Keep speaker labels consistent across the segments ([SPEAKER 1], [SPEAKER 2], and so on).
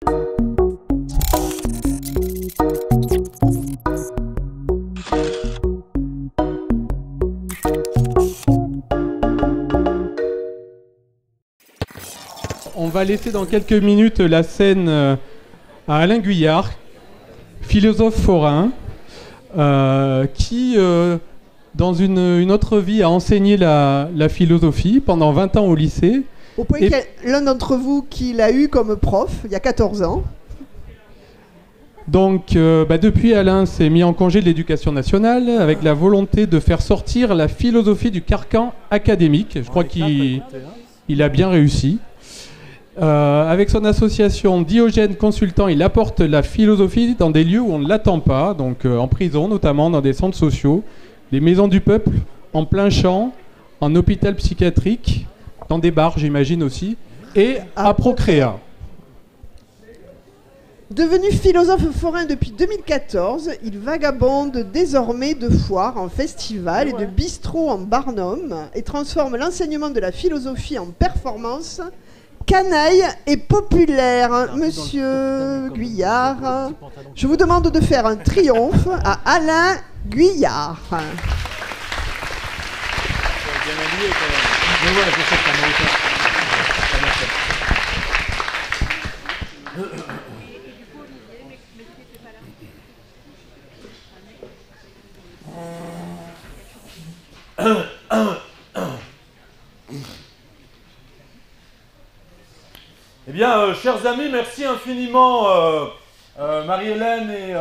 [SPEAKER 1] On va laisser dans quelques minutes la scène à Alain Guyard, philosophe forain, qui, dans une autre vie, a enseigné la philosophie pendant 20 ans au lycée.
[SPEAKER 2] Au point qu'il y a l'un d'entre vous qui l'a eu comme prof, il y a 14 ans.
[SPEAKER 1] Donc, depuis, Alain s'est mis en congé de l'éducation nationale avec la volonté de faire sortir la philosophie du carcan académique. Je crois qu'il a bien réussi. Avec son association Diogène Consultant, il apporte la philosophie dans des lieux où on ne l'attend pas, donc en prison notamment, dans des centres sociaux, des maisons du peuple, en plein champ, en hôpital psychiatrique, dans des bars j'imagine aussi, et à Procréa.
[SPEAKER 2] Devenu philosophe forain depuis 2014, il vagabonde désormais de foires en festival et de bistrots en barnum et transforme l'enseignement de la philosophie en performance canaille et populaire. Monsieur Guyard, je vous demande de faire un triomphe à Alain Guyard.
[SPEAKER 3] Eh bien, chers amis, merci infiniment Marie-Hélène et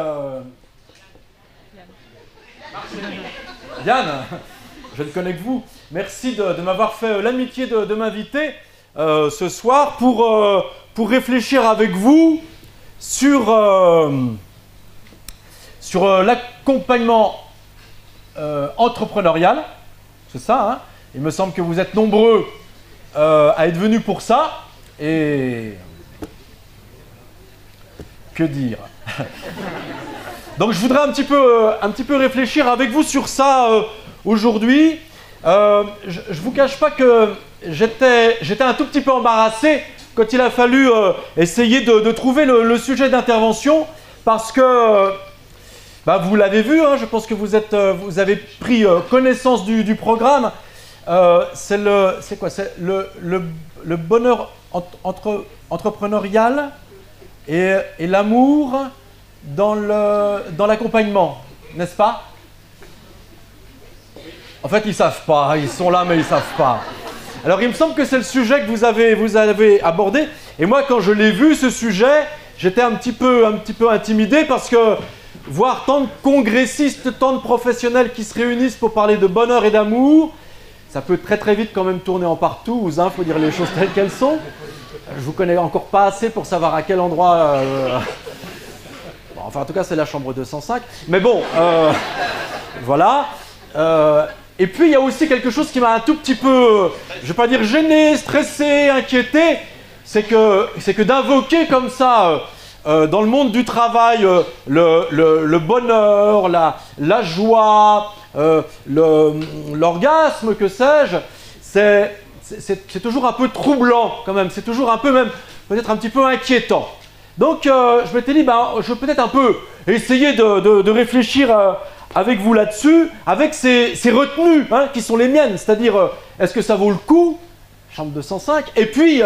[SPEAKER 3] Yann, je ne connais que vous. Merci de m'avoir fait l'amitié de m'inviter ce soir pour réfléchir avec vous sur l'accompagnement entrepreneurial. C'est ça, hein? Il me semble que vous êtes nombreux à être venus pour ça. Et que dire? Donc je voudrais un petit peu réfléchir avec vous sur ça aujourd'hui. Je vous cache pas que j'étais un tout petit peu embarrassé quand il a fallu essayer de trouver le sujet d'intervention, parce que vous l'avez vu, hein, je pense que vous avez pris connaissance du programme. C'est le bonheur entrepreneurial et l'amour dans l'accompagnement, n'est-ce pas? En fait, ils savent pas, ils sont là mais ils savent pas. Alors il me semble que c'est le sujet que vous avez abordé, et moi quand je l'ai vu ce sujet, j'étais un petit peu intimidé, parce que voir tant de congressistes, tant de professionnels qui se réunissent pour parler de bonheur et d'amour, ça peut très très vite quand même tourner en partouze, hein, faut dire les choses telles qu'elles sont. Je vous connais encore pas assez pour savoir à quel endroit... Bon, enfin, en tout cas, c'est la chambre 205. Mais bon, voilà. Et puis, il y a aussi quelque chose qui m'a un tout petit peu, je vais pas dire gêné, stressé, inquiété. C'est que d'invoquer comme ça, dans le monde du travail, le bonheur, la joie, l'orgasme, que sais-je, c'est toujours un peu troublant quand même, c'est toujours un peu même, peut-être un petit peu inquiétant. Donc je m'étais dit, je vais peut-être un peu essayer de réfléchir avec vous là-dessus, avec ces retenues, hein, qui sont les miennes, c'est-à-dire, est-ce que ça vaut le coup, chambre 205, et puis,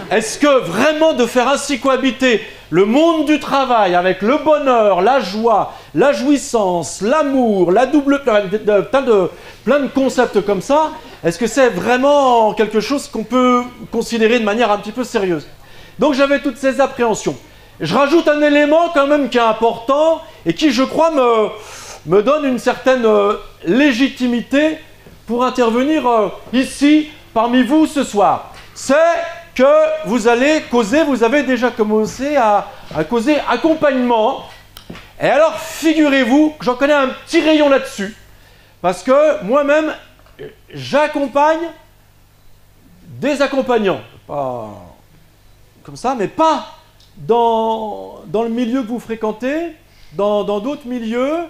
[SPEAKER 3] est-ce que vraiment de faire ainsi cohabiter le monde du travail avec le bonheur, la joie, la jouissance, l'amour, la double... plein de concepts comme ça, est-ce que c'est vraiment quelque chose qu'on peut considérer de manière un petit peu sérieuse? Donc j'avais toutes ces appréhensions. Je rajoute un élément quand même qui est important et qui, je crois, me donne une certaine légitimité pour intervenir ici parmi vous ce soir. C'est que vous allez causer, vous avez déjà commencé à causer accompagnement. Et alors, figurez-vous que j'en connais un petit rayon là-dessus. Parce que moi-même, j'accompagne des accompagnants. Pas comme ça, mais pas dans le milieu que vous fréquentez, dans d'autres milieux.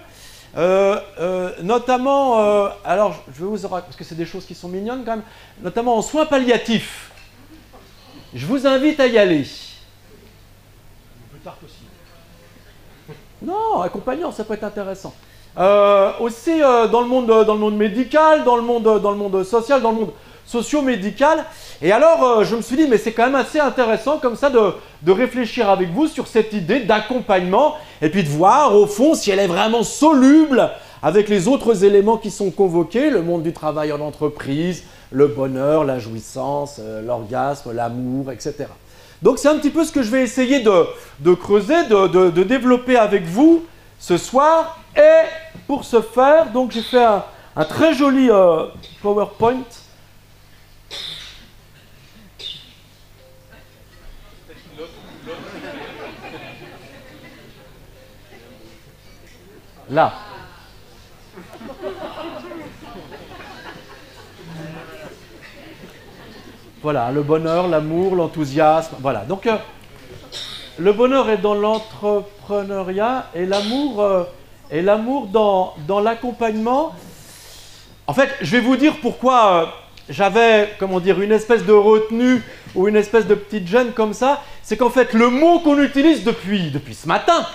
[SPEAKER 3] Notamment, alors je vais vous parce que c'est des choses qui sont mignonnes quand même, notamment en soins palliatifs. Je vous invite à y aller. tarte aussi. Non, accompagnant, ça peut être intéressant. Aussi dans le monde médical, dans le monde social, dans le monde socio-médical. Et alors, je me suis dit, mais c'est quand même assez intéressant comme ça de réfléchir avec vous sur cette idée d'accompagnement et puis de voir, au fond, si elle est vraiment soluble avec les autres éléments qui sont convoqués, le monde du travail en entreprise, le bonheur, la jouissance, l'orgasme, l'amour, etc. Donc c'est un petit peu ce que je vais essayer de creuser, de développer avec vous ce soir. Et pour ce faire, donc j'ai fait un très joli PowerPoint. Là. Voilà, le bonheur, l'amour, l'enthousiasme. Voilà, donc le bonheur est dans l'entrepreneuriat et l'amour dans l'accompagnement. En fait, je vais vous dire pourquoi j'avais, comment dire, une espèce de retenue ou une espèce de petite gêne comme ça. C'est qu'en fait, le mot qu'on utilise depuis ce matin,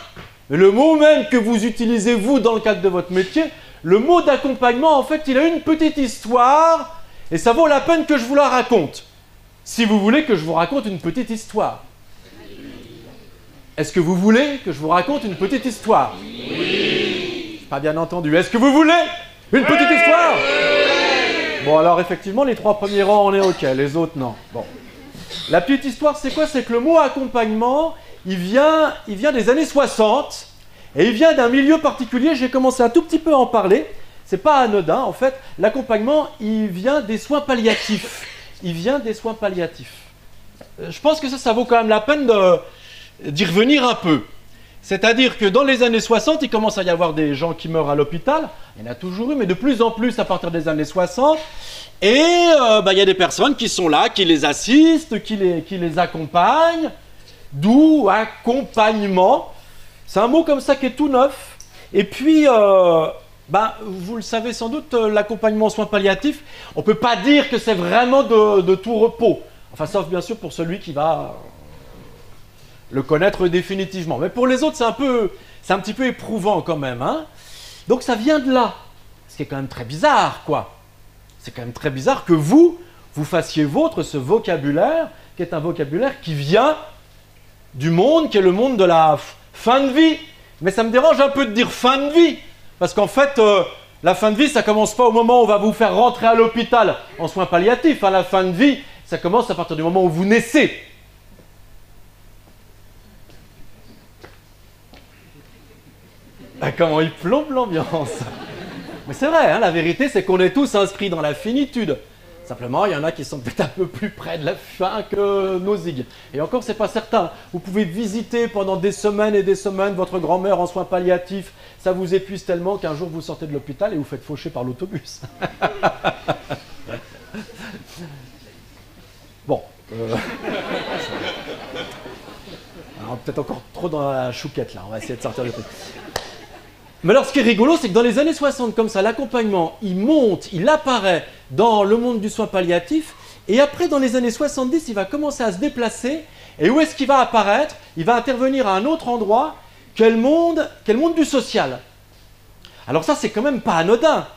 [SPEAKER 3] le mot même que vous utilisez vous dans le cadre de votre métier, le mot d'accompagnement, en fait, il a une petite histoire et ça vaut la peine que je vous la raconte. Si vous voulez que je vous raconte une petite histoire. Est-ce que vous voulez que je vous raconte une petite histoire? Oui. Pas bien entendu. Est-ce que vous voulez une petite histoire? Oui. Bon, alors effectivement, les 3 premiers rangs, on est OK. Les autres, non. Bon. La petite histoire, c'est quoi? C'est que le mot accompagnement, il vient des années 60 et il vient d'un milieu particulier. J'ai commencé un tout petit peu à en parler. C'est pas anodin, en fait. L'accompagnement, il vient des soins palliatifs. Il vient des soins palliatifs. Je pense que ça vaut quand même la peine d'y revenir un peu. C'est-à-dire que dans les années 60, il commence à y avoir des gens qui meurent à l'hôpital. Il y en a toujours eu, mais de plus en plus à partir des années 60. Et il y a des personnes qui sont là, qui les assistent, qui les accompagnent. D'où accompagnement. C'est un mot comme ça qui est tout neuf. Et puis... vous le savez sans doute, l'accompagnement aux soins palliatifs, on ne peut pas dire que c'est vraiment de tout repos. Enfin, sauf bien sûr pour celui qui va le connaître définitivement. Mais pour les autres, c'est un petit peu éprouvant quand même. Hein. Donc ça vient de là. Ce qui est quand même très bizarre, quoi. C'est quand même très bizarre que vous fassiez vôtre ce vocabulaire, qui est un vocabulaire qui vient du monde, qui est le monde de la fin de vie. Mais ça me dérange un peu de dire fin de vie. Parce qu'en fait, la fin de vie, ça ne commence pas au moment où on va vous faire rentrer à l'hôpital en soins palliatifs. La fin de vie, ça commence à partir du moment où vous naissez. Comment il plombe l'ambiance. Mais c'est vrai, hein, la vérité, c'est qu'on est tous inscrits dans la finitude. Simplement, il y en a qui sont peut-être un peu plus près de la fin que nos zigues. Et encore, c'est pas certain. Vous pouvez visiter pendant des semaines et des semaines votre grand-mère en soins palliatifs. Ça vous épuise tellement qu'un jour, vous sortez de l'hôpital et vous faites faucher par l'autobus. Bon. Alors, peut-être encore trop dans la chouquette, là. On va essayer de sortir le truc. Mais alors, ce qui est rigolo, c'est que dans les années 60, comme ça, l'accompagnement, il monte, il apparaît dans le monde du soin palliatif, et après, dans les années 70, il va commencer à se déplacer, et où est-ce qu'il va apparaître? Il va intervenir à un autre endroit, quel monde du social. Alors ça, c'est quand même pas anodin,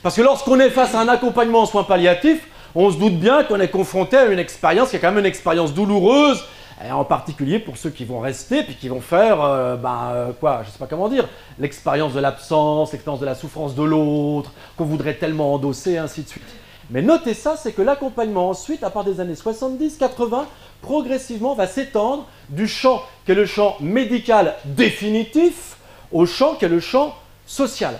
[SPEAKER 3] parce que lorsqu'on est face à un accompagnement en soins palliatifs, on se doute bien qu'on est confronté à une expérience qui est quand même une expérience douloureuse, et en particulier pour ceux qui vont rester, puis qui vont faire, je sais pas comment dire, l'expérience de l'absence, l'expérience de la souffrance de l'autre, qu'on voudrait tellement endosser, et ainsi de suite. Mais notez ça, c'est que l'accompagnement ensuite, à partir des années 70-80, progressivement va s'étendre du champ qui est le champ médical définitif au champ qui est le champ social.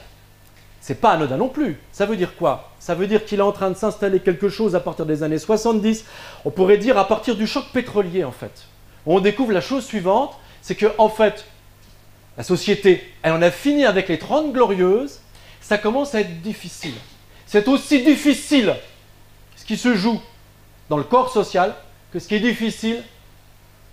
[SPEAKER 3] C'est pas anodin non plus. Ça veut dire quoi? Ça veut dire qu'il est en train de s'installer quelque chose à partir des années 70. On pourrait dire à partir du choc pétrolier, en fait. On découvre la chose suivante, c'est que, en fait, la société, elle en a fini avec les 30 glorieuses, ça commence à être difficile. C'est aussi difficile ce qui se joue dans le corps social que ce qui est difficile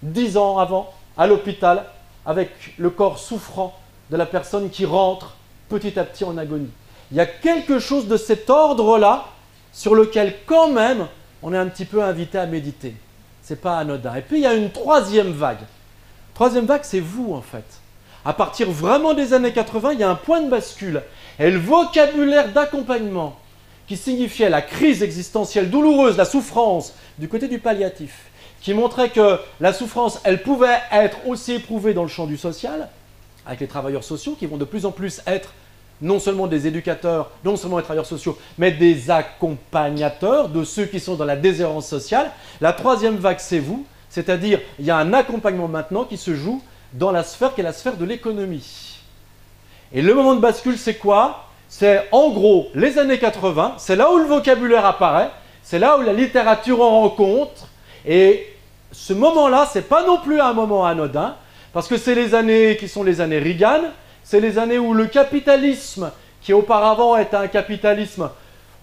[SPEAKER 3] 10 ans avant, à l'hôpital, avec le corps souffrant de la personne qui rentre petit à petit en agonie. Il y a quelque chose de cet ordre-là sur lequel, quand même, on est un petit peu invité à méditer. Ce n'est pas anodin. Et puis, il y a une troisième vague. Troisième vague, c'est vous, en fait. À partir vraiment des années 80, il y a un point de bascule. Et le vocabulaire d'accompagnement qui signifiait la crise existentielle douloureuse, la souffrance, du côté du palliatif, qui montrait que la souffrance, elle pouvait être aussi éprouvée dans le champ du social, avec les travailleurs sociaux qui vont de plus en plus être non seulement des éducateurs, non seulement des travailleurs sociaux, mais des accompagnateurs de ceux qui sont dans la déshérence sociale. La troisième vague, c'est vous, c'est-à-dire il y a un accompagnement maintenant qui se joue dans la sphère qui est la sphère de l'économie. Et le moment de bascule, c'est quoi? C'est en gros les années 80, c'est là où le vocabulaire apparaît, c'est là où la littérature en rencontre, et ce moment-là, ce n'est pas non plus un moment anodin, parce que c'est les années qui sont les années Reagan, c'est les années où le capitalisme, qui auparavant était un capitalisme,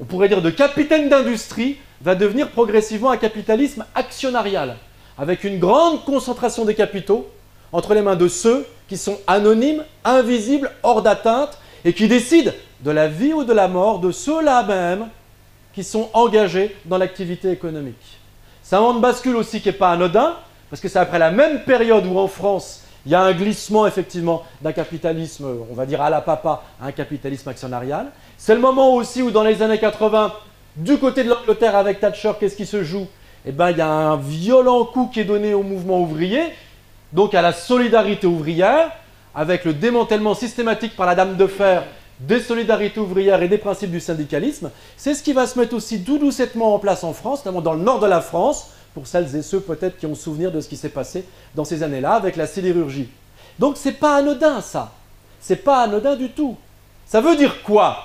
[SPEAKER 3] on pourrait dire de capitaine d'industrie, va devenir progressivement un capitalisme actionnarial, avec une grande concentration des capitaux entre les mains de ceux qui sont anonymes, invisibles, hors d'atteinte, et qui décident de la vie ou de la mort de ceux-là même qui sont engagés dans l'activité économique. C'est un moment de bascule aussi qui n'est pas anodin, parce que c'est après la même période où en France, il y a un glissement effectivement d'un capitalisme, on va dire à la papa, à un capitalisme actionnarial. C'est le moment aussi où dans les années 80, du côté de l'Angleterre avec Thatcher, qu'est-ce qui se joue? Eh bien, il y a un violent coup qui est donné au mouvement ouvrier, donc à la solidarité ouvrière, avec le démantèlement systématique par la dame de fer des solidarités ouvrières et des principes du syndicalisme. C'est ce qui va se mettre aussi tout doucettement en place en France, notamment dans le nord de la France, pour celles et ceux peut-être qui ont souvenir de ce qui s'est passé dans ces années-là avec la sidérurgie. Donc c'est pas anodin ça, c'est pas anodin du tout. Ça veut dire quoi?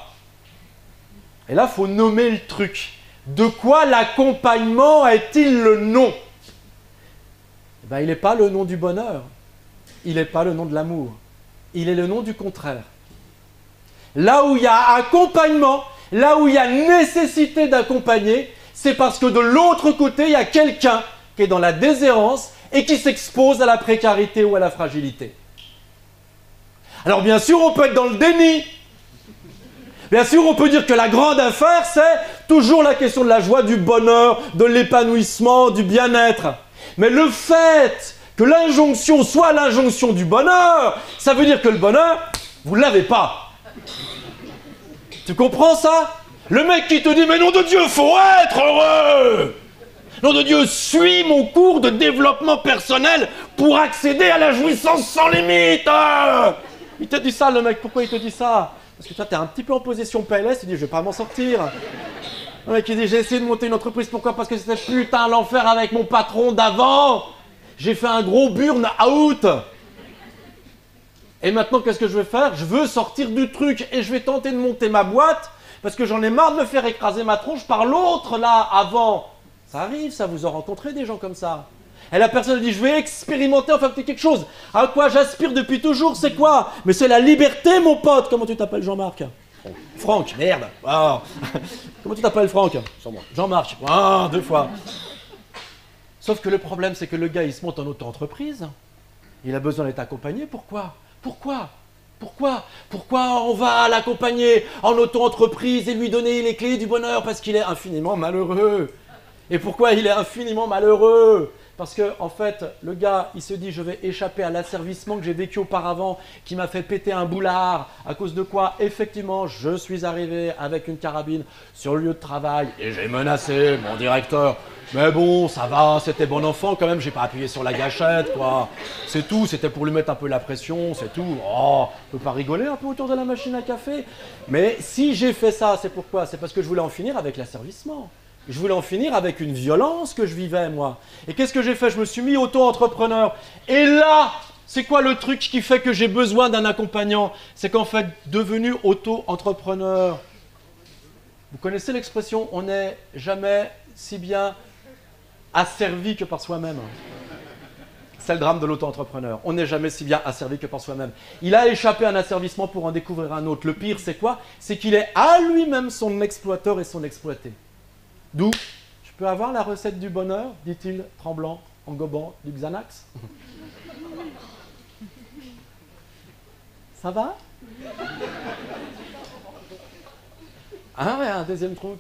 [SPEAKER 3] Et là, il faut nommer le truc. De quoi l'accompagnement est-il le nom? Eh bien, il n'est pas le nom du bonheur, il n'est pas le nom de l'amour, il est le nom du contraire. Là où il y a accompagnement, là où il y a nécessité d'accompagner, c'est parce que de l'autre côté, il y a quelqu'un qui est dans la déshérence et qui s'expose à la précarité ou à la fragilité. Alors bien sûr, on peut être dans le déni. Bien sûr, on peut dire que la grande affaire, c'est toujours la question de la joie, du bonheur, de l'épanouissement, du bien-être. Mais le fait que l'injonction soit l'injonction du bonheur, ça veut dire que le bonheur, vous ne l'avez pas. Tu comprends ça? Le mec qui te dit « Mais nom de Dieu, faut être heureux !» Nom de Dieu, suis mon cours de développement personnel pour accéder à la jouissance sans limite. Il te dit ça, le mec. Pourquoi il te dit ça? Parce que toi, tu es un petit peu en position PLS, tu dis « Je vais pas m'en sortir ». Le mec qui dit « J'ai essayé de monter une entreprise, pourquoi? Parce que c'était putain l'enfer avec mon patron d'avant. J'ai fait un gros burn-out. Et maintenant, qu'est-ce que je vais faire? Je veux sortir du truc et je vais tenter de monter ma boîte parce que j'en ai marre de me faire écraser ma tronche par l'autre là avant. » Ça arrive, ça, vous en rencontrez des gens comme ça. Et la personne dit « Je vais expérimenter, enfin quelque chose. À quoi j'aspire depuis toujours, c'est quoi? Mais c'est la liberté, mon pote. » Comment tu t'appelles, Jean-Marc? Franck, merde. Oh. Comment tu t'appelles, Franck? Jean-Marc. Oh, 2 fois. Sauf que le problème, c'est que le gars, il se monte en auto-entreprise. Il a besoin d'être accompagné. Pourquoi on va l'accompagner en auto-entreprise et lui donner les clés du bonheur? Parce qu'il est infiniment malheureux. Et pourquoi il est infiniment malheureux? Parce que, en fait, le gars, il se dit « Je vais échapper à l'asservissement que j'ai vécu auparavant, qui m'a fait péter un boulard. » À cause de quoi? Effectivement, je suis arrivé avec une carabine sur le lieu de travail et j'ai menacé mon directeur. Mais bon, ça va, c'était bon enfant quand même, j'ai pas appuyé sur la gâchette, quoi. C'est tout, c'était pour lui mettre un peu la pression, c'est tout. Oh, on peut pas rigoler un peu autour de la machine à café? Mais si j'ai fait ça, c'est pourquoi? C'est parce que je voulais en finir avec l'asservissement. Je voulais en finir avec une violence que je vivais, moi. Et qu'est-ce que j'ai fait? Je me suis mis auto-entrepreneur. Et là, c'est quoi le truc qui fait que j'ai besoin d'un accompagnant? C'est qu'en fait, devenu auto-entrepreneur, vous connaissez l'expression « on n'est jamais si bien asservi que par soi-même ». C'est le drame de l'auto-entrepreneur. On n'est jamais si bien asservi que par soi-même. Il a échappé à un asservissement pour en découvrir un autre. Le pire, c'est quoi? C'est qu'il est à lui-même son exploiteur et son exploité. D'où, je peux avoir la recette du bonheur, dit-il, tremblant, en gobant du Xanax. Ça va? Ah ouais, un deuxième truc.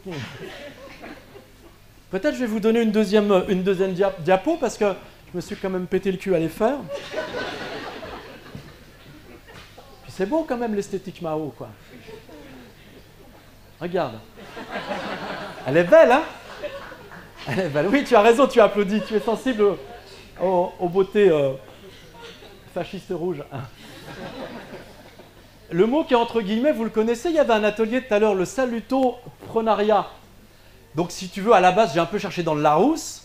[SPEAKER 3] Peut-être je vais vous donner une deuxième diapo parce que je me suis quand même pété le cul à les faire. C'est beau quand même l'esthétique Mao, quoi. Regarde. Elle est belle, hein? Elle est belle. Oui, tu as raison, tu applaudis. Tu es sensible aux beautés fascistes rouges. Le mot qui est entre guillemets, vous le connaissez, il y avait un atelier tout à l'heure, le salutoprenariat. Donc si tu veux, à la base, j'ai un peu cherché dans le Larousse.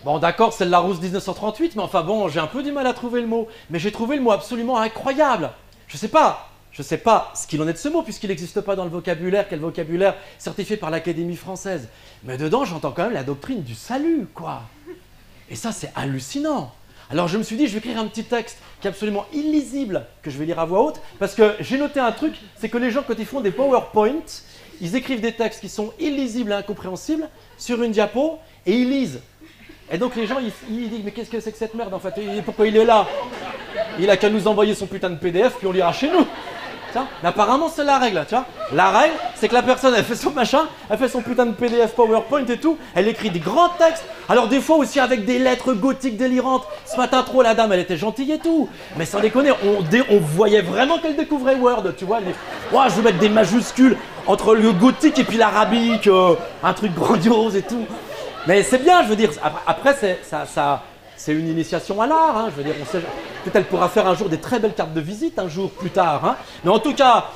[SPEAKER 3] Bon, d'accord, c'est le Larousse 1938, mais enfin bon, j'ai un peu du mal à trouver le mot. Mais j'ai trouvé le mot absolument incroyable. Je sais pas ce qu'il en est de ce mot, puisqu'il n'existe pas dans le vocabulaire, quel vocabulaire certifié par l'Académie française. Mais dedans, j'entends quand même la doctrine du salut, quoi. Et ça, c'est hallucinant. Alors je me suis dit, je vais écrire un petit texte qui est absolument illisible, que je vais lire à voix haute, parce que j'ai noté un truc, c'est que les gens, quand ils font des PowerPoint, ils écrivent des textes qui sont illisibles et incompréhensibles sur une diapo, et ils lisent. Et donc les gens, ils disent, mais qu'est-ce que c'est que cette merde en fait? Et pourquoi il est là? Il a qu'à nous envoyer son putain de PDF, puis on l'ira chez nous. Mais apparemment, c'est la règle, tu vois. La règle, c'est que la personne, elle fait son machin, elle fait son putain de PDF PowerPoint et tout, elle écrit des grands textes, alors des fois aussi avec des lettres gothiques délirantes. Ce matin, trop, la dame, elle était gentille et tout, mais sans déconner, on voyait vraiment qu'elle découvrait Word, tu vois. Je veux mettre des majuscules entre le gothique et puis l'arabique, un truc grandiose et tout. Mais c'est bien, je veux dire, après, c'est une initiation à l'art, hein. Je veux dire, peut-être elle pourra faire un jour des très belles cartes de visite, un jour plus tard, hein. Mais en tout cas,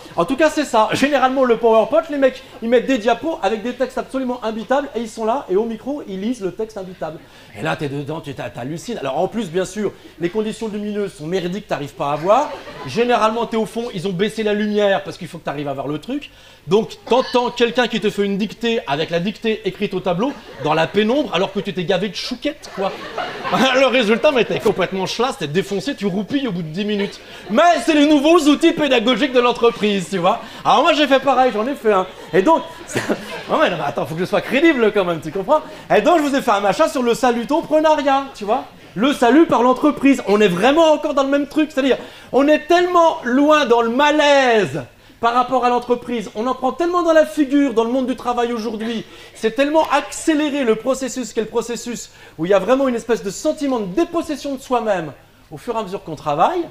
[SPEAKER 3] c'est ça. Généralement, le PowerPoint, les mecs, ils mettent des diapos avec des textes absolument imbitables et ils sont là, et au micro, ils lisent le texte imbitable. Et là, t'es dedans, t'hallucines. Alors en plus, bien sûr, les conditions lumineuses sont merdiques, t'arrives pas à voir. Généralement, t'es au fond, ils ont baissé la lumière parce qu'il faut que t'arrives à voir le truc. Donc, t'entends quelqu'un qui te fait une dictée avec la dictée écrite au tableau dans la pénombre alors que tu t'es gavé de chouquettes, quoi. Le résultat, mais t'es complètement chlasse, t'es défoncé, tu roupilles au bout de 10 minutes. Mais c'est les nouveaux outils pédagogiques de l'entreprise, tu vois. Alors moi, j'ai fait pareil, j'en ai fait un. Et donc, non, mais attends, faut que je sois crédible quand même, tu comprends? Et donc, je vous ai fait un machin sur le salutoprenariat, tu vois. Le salut par l'entreprise. On est vraiment encore dans le même truc, c'est-à-dire, on est tellement loin dans le malaise par rapport à l'entreprise, on en prend tellement dans la figure dans le monde du travail aujourd'hui, c'est tellement accéléré le processus qu'est le processus où il y a vraiment une espèce de sentiment de dépossession de soi-même au fur et à mesure qu'on travaille,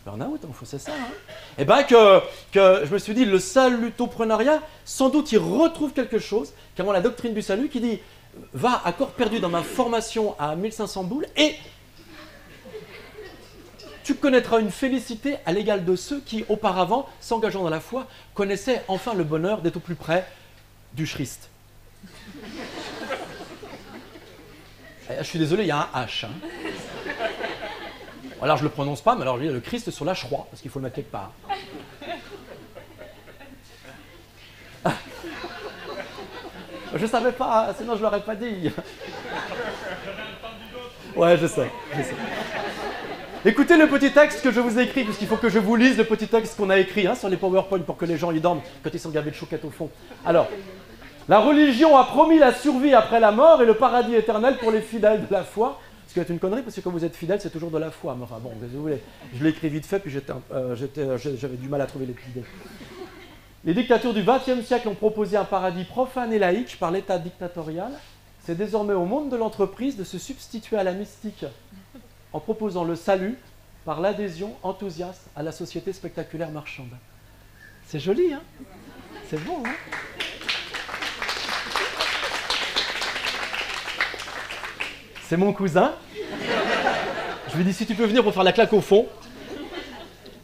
[SPEAKER 3] burn-out, c'est ça, hein, et bien que je me suis dit, le salutoprenariat, sans doute il retrouve quelque chose, comme la doctrine du salut qui dit, va à corps perdu dans ma formation à 1500 boules et tu connaîtras une félicité à l'égal de ceux qui, auparavant, s'engageant dans la foi, connaissaient enfin le bonheur d'être au plus près du Christ. Je suis désolé, il y a un H. Hein. Alors je ne le prononce pas, mais alors le Christ sur la croix, parce qu'il faut le mettre quelque part. Je ne savais pas, sinon je ne l'aurais pas dit. Ouais, je sais. Écoutez le petit texte que je vous ai écrit, puisqu'il faut que je vous lise le petit texte qu'on a écrit sur les PowerPoint pour que les gens y dorment quand ils sont gavés de chouquettes au fond. Alors, la religion a promis la survie après la mort et le paradis éternel pour les fidèles de la foi. Ce qui est une connerie, parce que quand vous êtes fidèle, c'est toujours de la foi. Mais enfin bon, désolé, je l'ai écrit vite fait, puis j'avais du mal à trouver les idées. Les dictatures du XXe siècle ont proposé un paradis profane et laïque par l'État dictatorial. C'est désormais au monde de l'entreprise de se substituer à la mystique en proposant le salut par l'adhésion enthousiaste à la société spectaculaire marchande. C'est joli, hein? C'est bon, hein? C'est mon cousin. Je lui dis, si tu peux venir pour faire la claque au fond.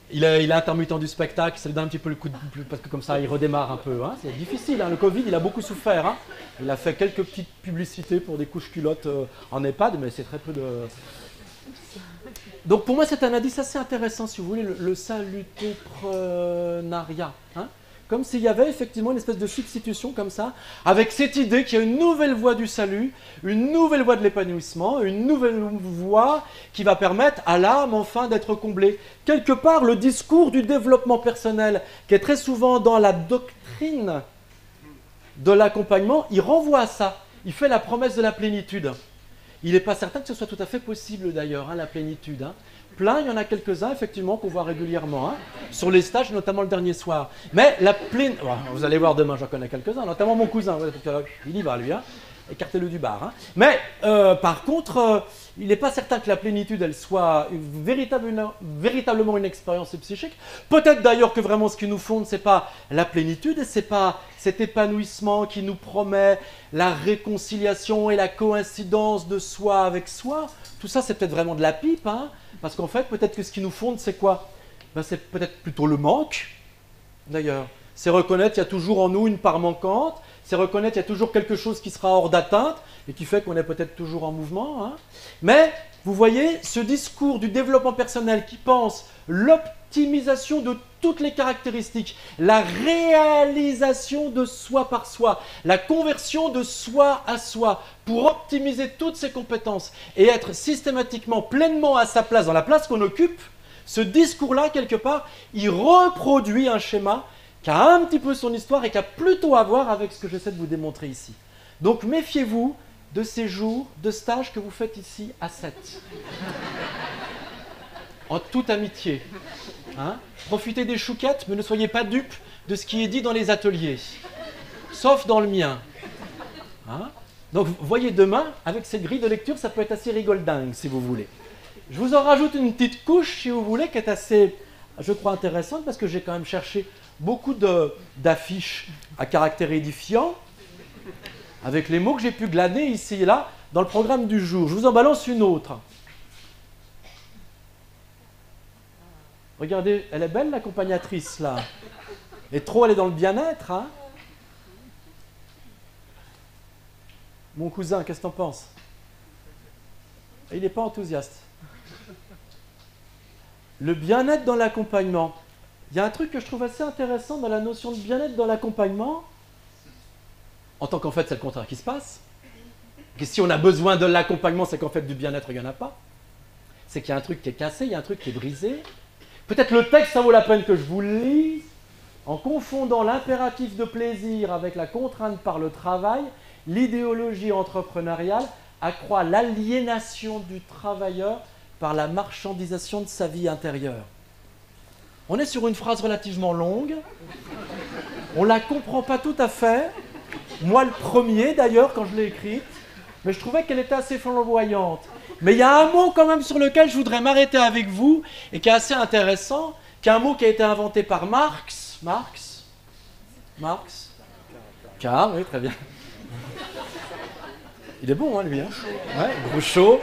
[SPEAKER 3] Il est intermittent du spectacle, ça lui donne un petit peu le coup de... parce que comme ça, il redémarre un peu. Hein. C'est difficile, hein. Le Covid, il a beaucoup souffert. Hein. Il a fait quelques petites publicités pour des couches culottes en EHPAD, mais c'est très peu de... Donc pour moi, c'est un indice assez intéressant, si vous voulez, le salutoprenariat. Hein. Comme s'il y avait effectivement une espèce de substitution comme ça, avec cette idée qu'il y a une nouvelle voie du salut, une nouvelle voie de l'épanouissement, une nouvelle voie qui va permettre à l'âme enfin d'être comblée. Quelque part, le discours du développement personnel, qui est très souvent dans la doctrine de l'accompagnement, il renvoie à ça. Il fait la promesse de la plénitude. Il n'est pas certain que ce soit tout à fait possible d'ailleurs, hein, la plénitude. Hein. Plein, il y en a quelques-uns, effectivement, qu'on voit régulièrement, hein, sur les stages, notamment le dernier soir. Mais la plénitude, vous allez voir demain, j'en connais quelques-uns, notamment mon cousin, il y va, lui. Hein. écartez-le du bar. Hein. Mais par contre, il n'est pas certain que la plénitude, elle soit véritablement une expérience psychique. Peut-être d'ailleurs que vraiment ce qui nous fonde, c'est pas la plénitude, c'est pas cet épanouissement qui nous promet la réconciliation et la coïncidence de soi avec soi. Tout ça, c'est peut-être vraiment de la pipe, hein, parce qu'en fait, peut-être que ce qui nous fonde, c'est quoi? Ben, c'est peut-être plutôt le manque, d'ailleurs. C'est reconnaître qu'il y a toujours en nous une part manquante, c'est reconnaître qu'il y a toujours quelque chose qui sera hors d'atteinte et qui fait qu'on est peut-être toujours en mouvement. Hein. Mais, vous voyez, ce discours du développement personnel qui pense l'optimisation de toutes les caractéristiques, la réalisation de soi par soi, la conversion de soi à soi pour optimiser toutes ses compétences et être systématiquement pleinement à sa place, dans la place qu'on occupe, ce discours-là, quelque part, il reproduit un schéma qui a un petit peu son histoire et qui a plutôt à voir avec ce que j'essaie de vous démontrer ici. Donc méfiez-vous de ces jours de stage que vous faites ici à 7. En toute amitié. Hein? Profitez des chouquettes, mais ne soyez pas dupes de ce qui est dit dans les ateliers. Sauf dans le mien. Hein? Donc vous voyez, demain, avec cette grille de lecture, ça peut être assez rigoldingue, si vous voulez. Je vous en rajoute une petite couche, si vous voulez, qui est assez, je crois, intéressante, parce que j'ai quand même cherché beaucoup d'affiches à caractère édifiant, avec les mots que j'ai pu glaner ici et là, dans le programme du jour. Je vous en balance une autre. Regardez, elle est belle, l'accompagnatrice, là. Et trop, elle est dans le bien-être, hein. Mon cousin, qu'est-ce que t'en penses? Il n'est pas enthousiaste. Le bien-être dans l'accompagnement. Il y a un truc que je trouve assez intéressant dans la notion de bien-être dans l'accompagnement, en tant qu'en fait c'est le contraire qui se passe, que si on a besoin de l'accompagnement, c'est qu'en fait du bien-être il n'y en a pas, c'est qu'il y a un truc qui est cassé, il y a un truc qui est brisé. Peut-être le texte, ça vaut la peine que je vous le lise, en confondant l'impératif de plaisir avec la contrainte par le travail, l'idéologie entrepreneuriale accroît l'aliénation du travailleur par la marchandisation de sa vie intérieure. On est sur une phrase relativement longue, on ne la comprend pas tout à fait, moi le premier d'ailleurs quand je l'ai écrite, mais je trouvais qu'elle était assez flamboyante. Mais il y a un mot quand même sur lequel je voudrais m'arrêter avec vous, et qui est assez intéressant, qui est un mot qui a été inventé par Marx. Car, oui, très bien. Il est bon, hein, lui. Hein. Ouais, Groucho.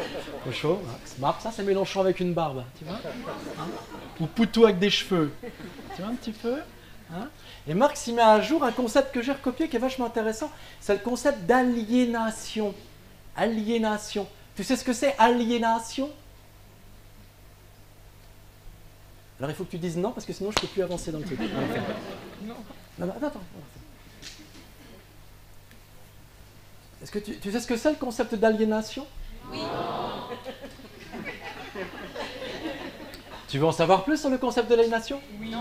[SPEAKER 3] Marx, ça c'est Mélenchon avec une barbe, tu vois, hein, ou Poutou avec des cheveux, tu vois un petit peu, hein. Et Marx il met à jour un concept que j'ai recopié qui est vachement intéressant, c'est le concept d'aliénation. Aliénation. Tu sais ce que c'est, aliénation? Alors il faut que tu dises non, parce que sinon je ne peux plus avancer dans le truc. Non, attends. Est-ce que tu sais ce que c'est le concept d'aliénation? Oui. Tu veux en savoir plus sur le concept de l'aliénation? Oui.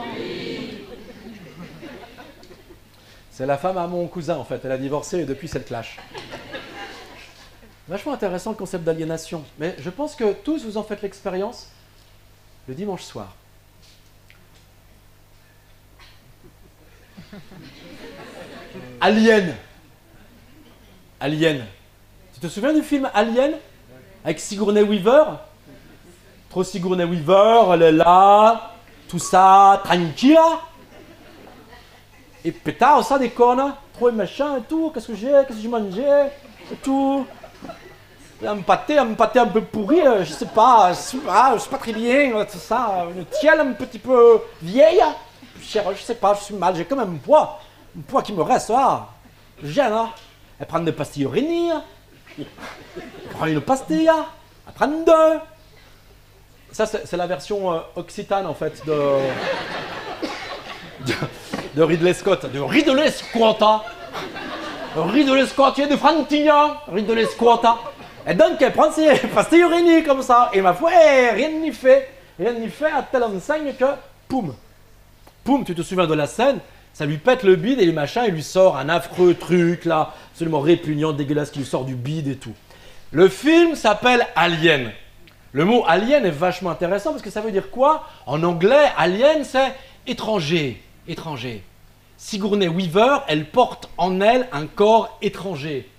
[SPEAKER 3] C'est la femme à mon cousin en fait, elle a divorcé et depuis c'est le clash. Vachement intéressant le concept d'aliénation, mais je pense que tous vous en faites l'expérience le dimanche soir. Alien. Tu te souviens du film Alien? Avec Sigourney Weaver? Trop Sigourney Weaver, elle est là, tout ça, tranquilla. Et pétard, ça déconne, trop machin et tout, qu'est-ce que j'ai mangé, et tout. Un pâté un peu pourri, je sais pas très bien, tout ça, une tielle un petit peu vieille. Je sais pas, je suis mal, j'ai quand même un poids qui me reste, là. Je gêne, hein. Elle prend des pastilles uriniques, elle prend une pastille, elle prend deux. Ça, c'est la version occitane, en fait, de Ridley Scott. De Ridley Scott, il y a de Frontignan, Ridley Scott. Et donc, elle prend ses pastilles uriniques, comme ça. Et ma foi, rien n'y fait. À telle enseigne que, poum, tu te souviens de la scène? Ça lui pète le bide et le machin, il lui sort un affreux truc, là, absolument répugnant, dégueulasse, qui lui sort du bide et tout. Le film s'appelle Alien. Le mot alien est vachement intéressant parce que ça veut dire quoi? En anglais, alien, c'est étranger. Sigourney Weaver, elle porte en elle un corps étranger.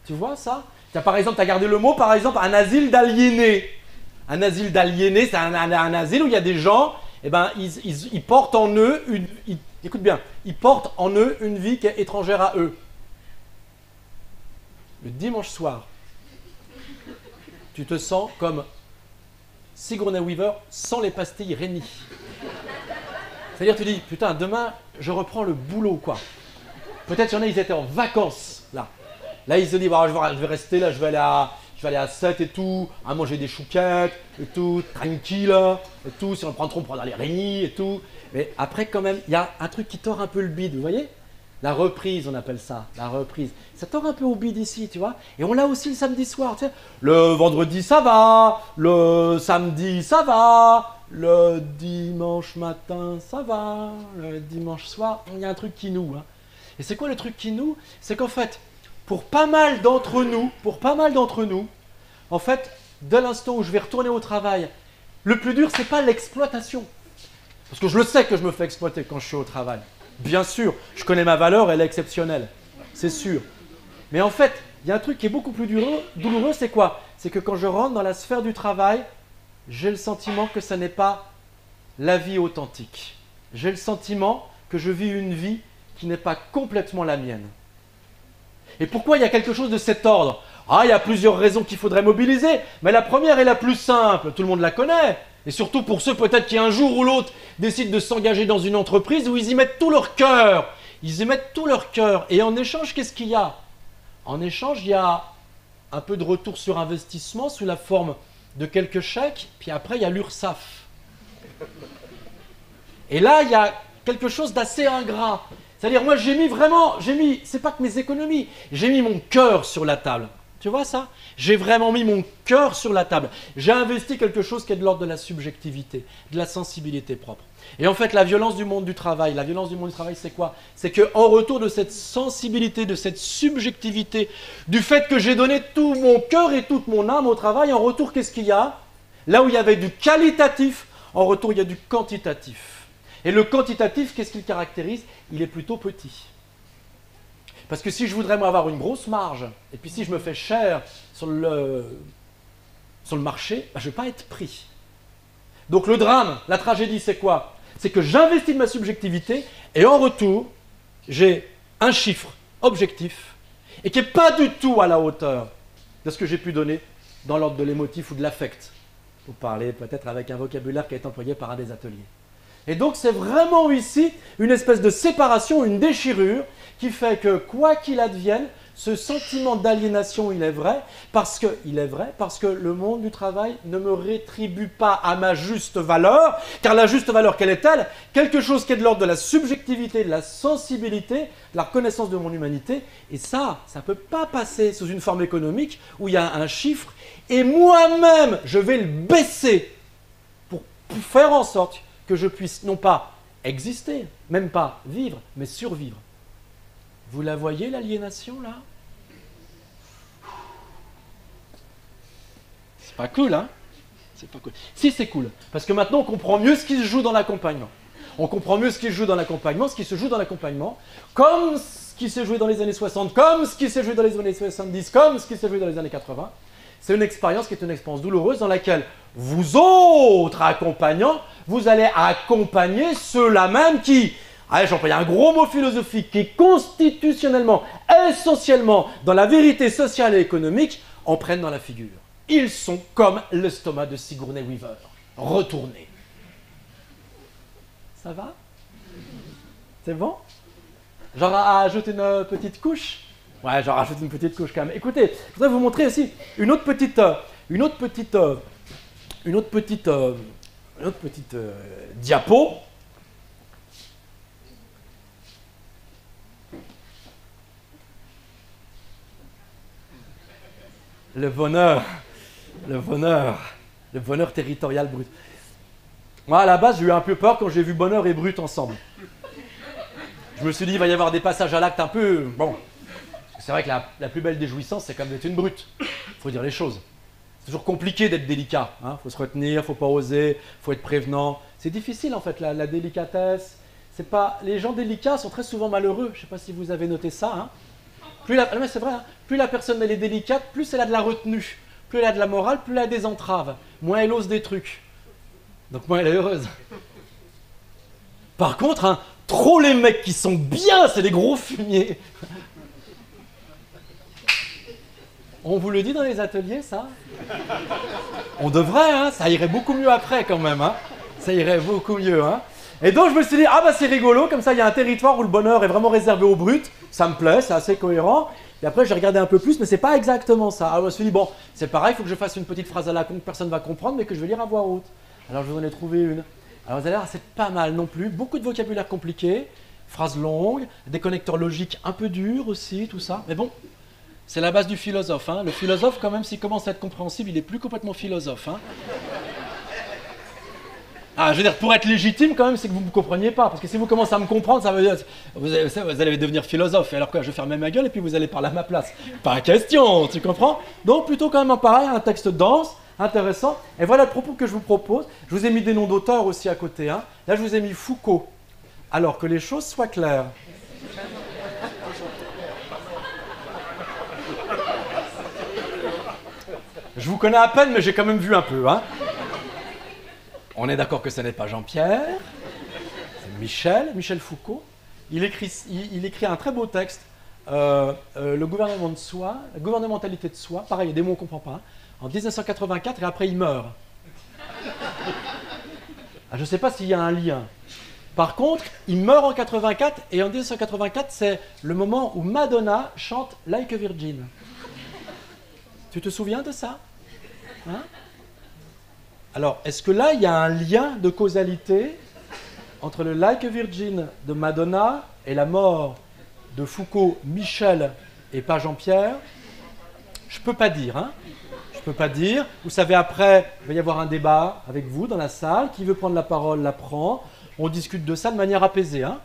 [SPEAKER 3] Tu vois ça? Par exemple, tu as gardé le mot, par exemple, un asile d'aliénés. Un asile d'aliénés, c'est un asile où il y a des gens, eh ben, ils portent en eux écoute bien, ils portent en eux une vie qui est étrangère à eux. Le dimanche soir, tu te sens comme Sigourney Weaver sans les pastilles Rémi. C'est-à-dire, tu dis, putain, demain, je reprends le boulot, quoi. Peut-être qu'il y en a, ils étaient en vacances, là. Là, ils se disent, bah, je vais rester là, je vais aller à 7 et tout, à manger des chouquettes et tout, tranquille et tout, si on le prend trop, on prend les Rémi et tout. Mais après, quand même, il y a un truc qui tord un peu le bide, vous voyez? La reprise, on appelle ça, la reprise. Ça tord un peu au bide ici, tu vois. Et on l'a aussi le samedi soir, tu sais. Le vendredi, ça va. Le samedi, ça va. Le dimanche matin, ça va. Le dimanche soir, il y a un truc qui noue. Hein. Et c'est quoi le truc qui noue? C'est qu'en fait, pour pas mal d'entre nous, en fait, dès l'instant où je vais retourner au travail, le plus dur, c'est pas l'exploitation. Parce que je le sais que je me fais exploiter quand je suis au travail. Bien sûr, je connais ma valeur, elle est exceptionnelle. C'est sûr. Mais en fait, il y a un truc qui est beaucoup plus douloureux, c'est quoi? C'est que quand je rentre dans la sphère du travail, j'ai le sentiment que ça n'est pas la vie authentique. J'ai le sentiment que je vis une vie qui n'est pas complètement la mienne. Et pourquoi il y a quelque chose de cet ordre? Ah, il y a plusieurs raisons qu'il faudrait mobiliser, mais la première est la plus simple, tout le monde la connaît. Et surtout pour ceux peut-être qui un jour ou l'autre décident de s'engager dans une entreprise où ils y mettent tout leur cœur. Ils y mettent tout leur cœur. Et en échange, qu'est-ce qu'il y a? En échange, il y a un peu de retour sur investissement sous la forme de quelques chèques, puis après, il y a l'URSSAF. Et là, il y a quelque chose d'assez ingrat. C'est-à-dire, moi, c'est pas que mes économies, j'ai mis mon cœur sur la table. Tu vois ça? J'ai vraiment mis mon cœur sur la table. J'ai investi quelque chose qui est de l'ordre de la subjectivité, de la sensibilité propre. Et en fait, la violence du monde du travail, c'est quoi? C'est qu'en retour de cette sensibilité, de cette subjectivité, du fait que j'ai donné tout mon cœur et toute mon âme au travail, en retour, qu'est-ce qu'il y a? Là où il y avait du qualitatif, en retour, il y a du quantitatif. Et le quantitatif, qu'est-ce qu'il caractérise? Il est plutôt petit. Parce que si je voudrais moi, avoir une grosse marge, et puis si je me fais cher sur le marché, ben, je ne vais pas être pris. Donc le drame, la tragédie, c'est quoi? C'est que j'investis de ma subjectivité, et en retour, j'ai un chiffre objectif, et qui n'est pas du tout à la hauteur de ce que j'ai pu donner dans l'ordre de l'émotif ou de l'affect. Pour parler peut-être avec un vocabulaire qui est employé par un des ateliers. Et donc c'est vraiment ici une espèce de séparation, une déchirure, qui fait que quoi qu'il advienne, ce sentiment d'aliénation, il est vrai parce que le monde du travail ne me rétribue pas à ma juste valeur, car la juste valeur, quelle est-elle? Quelque chose qui est de l'ordre de la subjectivité, de la sensibilité, de la reconnaissance de mon humanité, et ça ne peut pas passer sous une forme économique où il y a un chiffre, et moi-même, je vais le baisser pour faire en sorte que je puisse non pas exister, même pas vivre, mais survivre. Vous la voyez, l'aliénation, là? C'est pas cool, hein? C'est pas cool. Si, c'est cool, parce que maintenant, on comprend mieux ce qui se joue dans l'accompagnement. On comprend mieux ce qui se joue dans l'accompagnement, comme ce qui s'est joué dans les années 60, comme ce qui s'est joué dans les années 70, comme ce qui s'est joué dans les années 80. C'est une expérience qui est une expérience douloureuse dans laquelle vous autres accompagnants, vous allez accompagner ceux-là même qui, allez, j'emploie un gros mot philosophique, qui constitutionnellement, essentiellement, dans la vérité sociale et économique, en prennent dans la figure. Ils sont comme l'estomac de Sigourney Weaver, retournés. Ça va? C'est bon? Genre à ajouter une petite couche? Ouais, j'en rajoute une petite couche quand même. Écoutez, je voudrais vous montrer aussi une autre petite diapo. Le bonheur territorial brut. Moi, à la base, j'ai eu un peu peur quand j'ai vu bonheur et brut ensemble. Je me suis dit, il va y avoir des passages à l'acte un peu... Bon. C'est vrai que la plus belle des jouissances, c'est comme d'être une brute. Il faut dire les choses. C'est toujours compliqué d'être délicat. Il faut se retenir, il ne faut pas oser, il faut être prévenant. C'est difficile en fait, la délicatesse. Les gens délicats sont très souvent malheureux. Je ne sais pas si vous avez noté ça. mais c'est vrai, hein, plus la personne elle est délicate, plus elle a de la retenue. Plus elle a de la morale, plus elle a des entraves. Moins elle ose des trucs. Donc moins elle est heureuse. Par contre, hein, trop les mecs qui sont bien, c'est des gros fumiers. On vous le dit dans les ateliers, ça? On devrait, hein, ça irait beaucoup mieux après quand même. Hein. Ça irait beaucoup mieux. Hein. Et donc je me suis dit, ah bah c'est rigolo, comme ça il y a un territoire où le bonheur est vraiment réservé aux brutes. Ça me plaît, c'est assez cohérent. Et après, j'ai regardé un peu plus, mais c'est pas exactement ça. Alors, je me suis dit, bon, c'est pareil, il faut que je fasse une petite phrase à la con que personne ne va comprendre, mais que je vais lire à voix haute. Alors, je vous en ai trouvé une. Alors, vous allez voir, c'est pas mal non plus. Beaucoup de vocabulaire compliqué, phrases longues, des connecteurs logiques un peu durs aussi, tout ça. Mais bon, c'est la base du philosophe. Hein. Le philosophe, quand même, s'il commence à être compréhensible, il est plus complètement philosophe. Hein. Ah, je veux dire, pour être légitime, quand même, c'est que vous ne me compreniez pas. Parce que si vous commencez à me comprendre, ça veut dire vous allez devenir philosophe. Et alors quoi, je vais fermer ma gueule et puis vous allez parler à ma place. Pas question, tu comprends? Donc, plutôt quand même pareil, un texte dense, intéressant. Et voilà le propos que je vous propose. Je vous ai mis des noms d'auteurs aussi à côté. Hein. Là, je vous ai mis Foucault. Alors que les choses soient claires. Je vous connais à peine, mais j'ai quand même vu un peu. Hein. On est d'accord que ce n'est pas Jean-Pierre, c'est Michel Foucault. Il écrit un très beau texte, le gouvernement de soi, la gouvernementalité de soi, pareil, il y a des mots qu'on ne comprend pas, hein, en 1984 et après il meurt. Ah, je ne sais pas s'il y a un lien. Par contre, il meurt en 84 et en 1984, c'est le moment où Madonna chante Like a Virgin. Tu te souviens de ça? Hein? Alors, est-ce que là, il y a un lien de causalité entre le Like a Virgin de Madonna et la mort de Foucault, Michel et pas Jean-Pierre? Je ne peux pas dire. Hein. Je ne peux pas dire. Vous savez, après, il va y avoir un débat avec vous dans la salle. Qui veut prendre la parole, la prend. On discute de ça de manière apaisée. Hein.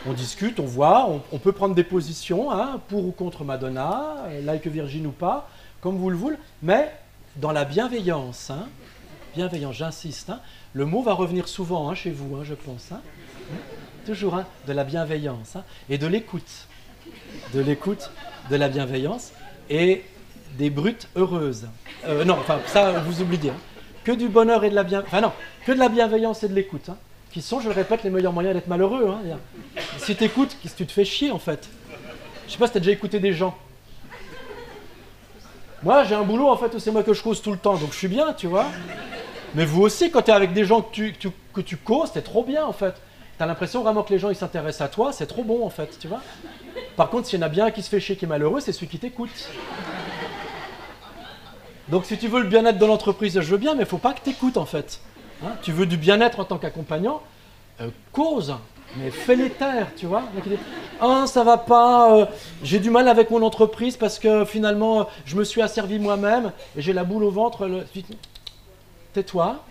[SPEAKER 3] On discute, on voit. On peut prendre des positions, hein, pour ou contre Madonna, Like a Virgin ou pas, comme vous le voulez, mais dans la bienveillance. Hein. Bienveillance, j'insiste. Hein. Le mot va revenir souvent, hein, chez vous, hein, je pense. Hein. Toujours, hein, de la bienveillance, hein, et de l'écoute. De l'écoute, de la bienveillance, et des brutes heureuses. Non, enfin, ça, vous oubliez. Hein. Que du bonheur et de la bienveillance. Enfin, non, que de la bienveillance et de l'écoute. Hein, qui sont, je le répète, les meilleurs moyens d'être malheureux. Hein. Si tu écoutes, tu te fais chier, en fait. Je sais pas si tu as déjà écouté des gens. Moi, j'ai un boulot, en fait, où c'est moi que je cause tout le temps, donc je suis bien, tu vois. Mais vous aussi, quand tu es avec des gens que tu causes, c'est trop bien, en fait. Tu as l'impression vraiment que les gens, ils s'intéressent à toi, c'est trop bon, en fait, tu vois. Par contre, s'il y en a bien un qui se fait chier, qui est malheureux, c'est celui qui t'écoute. Donc, si tu veux le bien-être de l'entreprise, je veux bien, mais il ne faut pas que tu écoutes, en fait. Hein, tu veux du bien-être en tant qu'accompagnant, cause, mais fais-les taire, tu vois. Ah, ça va pas, j'ai du mal avec mon entreprise parce que finalement, je me suis asservi moi-même et j'ai la boule au ventre. Tais-toi.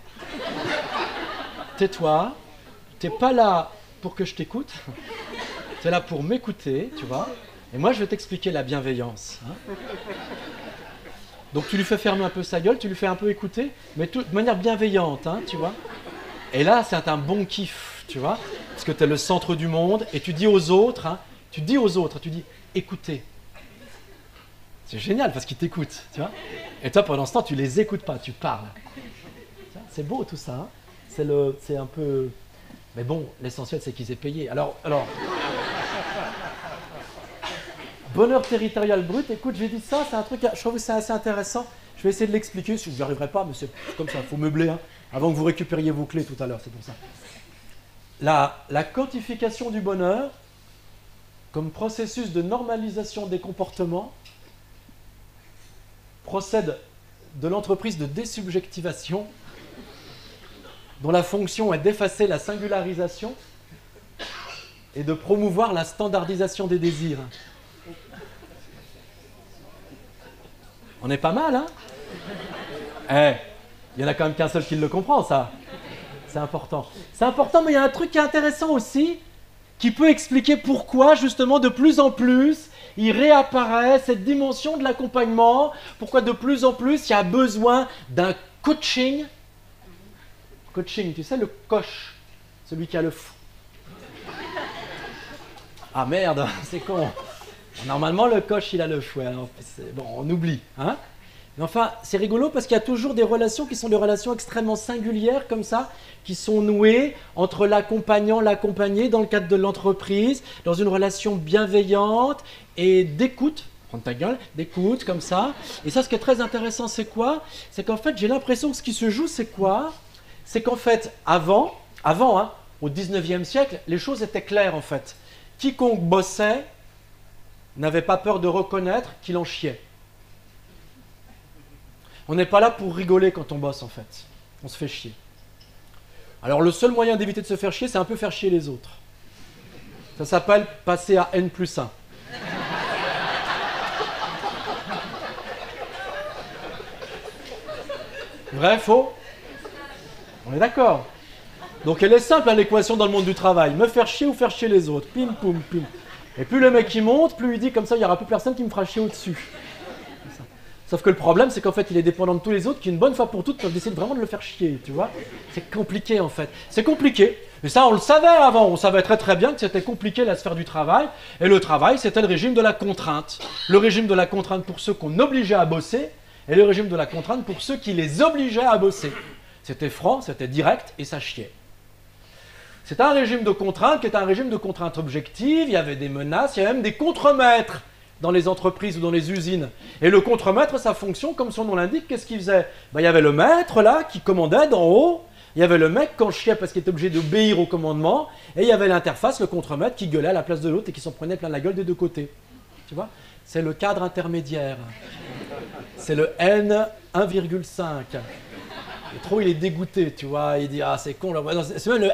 [SPEAKER 3] Tais-toi. T'es pas là pour que je t'écoute. T'es là pour m'écouter, tu vois. Et moi, je vais t'expliquer la bienveillance. Hein. Donc, tu lui fais fermer un peu sa gueule, tu lui fais un peu écouter, mais de manière bienveillante, hein, tu vois. Et là, c'est un bon kiff, tu vois. Parce que tu es le centre du monde et tu dis aux autres, hein, tu dis écoutez. C'est génial parce qu'ils t'écoutent, tu vois. Et toi, pendant ce temps, tu les écoutes pas, tu parles. C'est beau tout ça. Hein. C'est un peu... Mais bon, l'essentiel, c'est qu'ils aient payé. Alors... Bonheur territorial brut, écoute, j'ai dit ça, c'est un truc, je trouve que c'est assez intéressant. Je vais essayer de l'expliquer, si vous n'y arriverez pas, mais c'est comme ça, il faut meubler, hein, avant que vous récupériez vos clés tout à l'heure, c'est pour ça. La quantification du bonheur, comme processus de normalisation des comportements, procède de l'entreprise de désubjectivation, dont la fonction est d'effacer la singularisation et de promouvoir la standardisation des désirs. On est pas mal, hein? Il y en a quand même qu'un seul qui le comprend, ça. C'est important. C'est important, mais il y a un truc qui est intéressant aussi, qui peut expliquer pourquoi, justement, de plus en plus, il réapparaît cette dimension de l'accompagnement, pourquoi de plus en plus, il y a besoin d'un coaching. Coaching, tu sais, le coach, celui qui a le fou. Ah merde, c'est con. Normalement, le coche, il a le fouet. Alors, bon, on oublie. Hein, mais enfin, c'est rigolo parce qu'il y a toujours des relations qui sont des relations extrêmement singulières comme ça, qui sont nouées entre l'accompagnant, l'accompagné dans le cadre de l'entreprise, dans une relation bienveillante et d'écoute. Prends ta gueule, d'écoute comme ça. Et ça, ce qui est très intéressant, c'est quoi? C'est qu'en fait, j'ai l'impression que ce qui se joue, c'est quoi? C'est qu'en fait, avant hein, au 19e siècle, les choses étaient claires en fait. Quiconque bossait n'avait pas peur de reconnaître qu'il en chiait. On n'est pas là pour rigoler quand on bosse en fait. On se fait chier. Alors le seul moyen d'éviter de se faire chier, c'est un peu faire chier les autres. Ça s'appelle passer à N+1. Vrai, faux? On est d'accord. Donc elle est simple hein, l'équation dans le monde du travail. Me faire chier ou faire chier les autres. Pim, poum, pim. Et plus le mec il monte, plus il dit comme ça, il n'y aura plus personne qui me fera chier au-dessus. Sauf que le problème, c'est qu'en fait, il est dépendant de tous les autres qui, une bonne fois pour toutes, peuvent décider vraiment de le faire chier, tu vois. C'est compliqué, en fait. C'est compliqué. Et ça, on le savait avant. On savait très très bien que c'était compliqué la sphère du travail. Et le travail, c'était le régime de la contrainte. Le régime de la contrainte pour ceux qu'on obligeait à bosser, et le régime de la contrainte pour ceux qui les obligeaient à bosser. C'était franc, c'était direct, et ça chiait. C'était un régime de contrainte qui était un régime de contrainte objective. Il y avait des menaces, il y avait même des contremaîtres dans les entreprises ou dans les usines. Et le contremaître, sa fonction, comme son nom l'indique, qu'est-ce qu'il faisait? Il y avait le maître, là, qui commandait d'en haut. Il y avait le mec qui en chiait parce qu'il était obligé d'obéir au commandement. Et il y avait l'interface, le contremaître, qui gueulait à la place de l'autre et qui s'en prenait plein la gueule des deux côtés. Tu vois? C'est le cadre intermédiaire. C'est le N1,5. Et trop, il est dégoûté, tu vois. Il dit, ah, c'est con. Là. C'est même le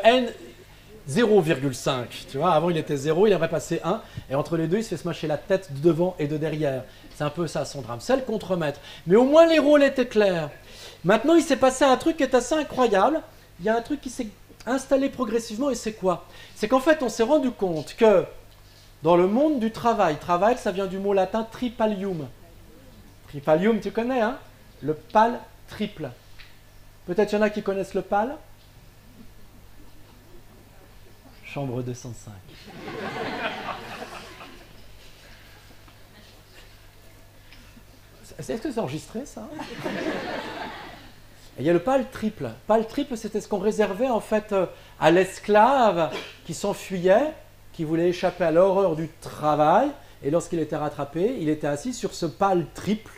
[SPEAKER 3] N0,5, tu vois, avant il était 0, il aimerait passer 1, et entre les deux il se fait smasher la tête de devant et de derrière. C'est un peu ça son drame, c'est le contremaître. Mais au moins les rôles étaient clairs. Maintenant il s'est passé un truc qui est assez incroyable, il y a un truc qui s'est installé progressivement, et c'est quoi? C'est qu'en fait on s'est rendu compte que dans le monde du travail, travail ça vient du mot latin tripalium. Tripalium tu connais hein? Le pal triple. Peut-être il y en a qui connaissent le pal? Chambre 205. Est-ce que c'est enregistré, ça? Il y a le pal triple. Pal triple, c'était ce qu'on réservait en fait à l'esclave qui s'enfuyait, qui voulait échapper à l'horreur du travail. Et lorsqu'il était rattrapé, il était assis sur ce pal triple.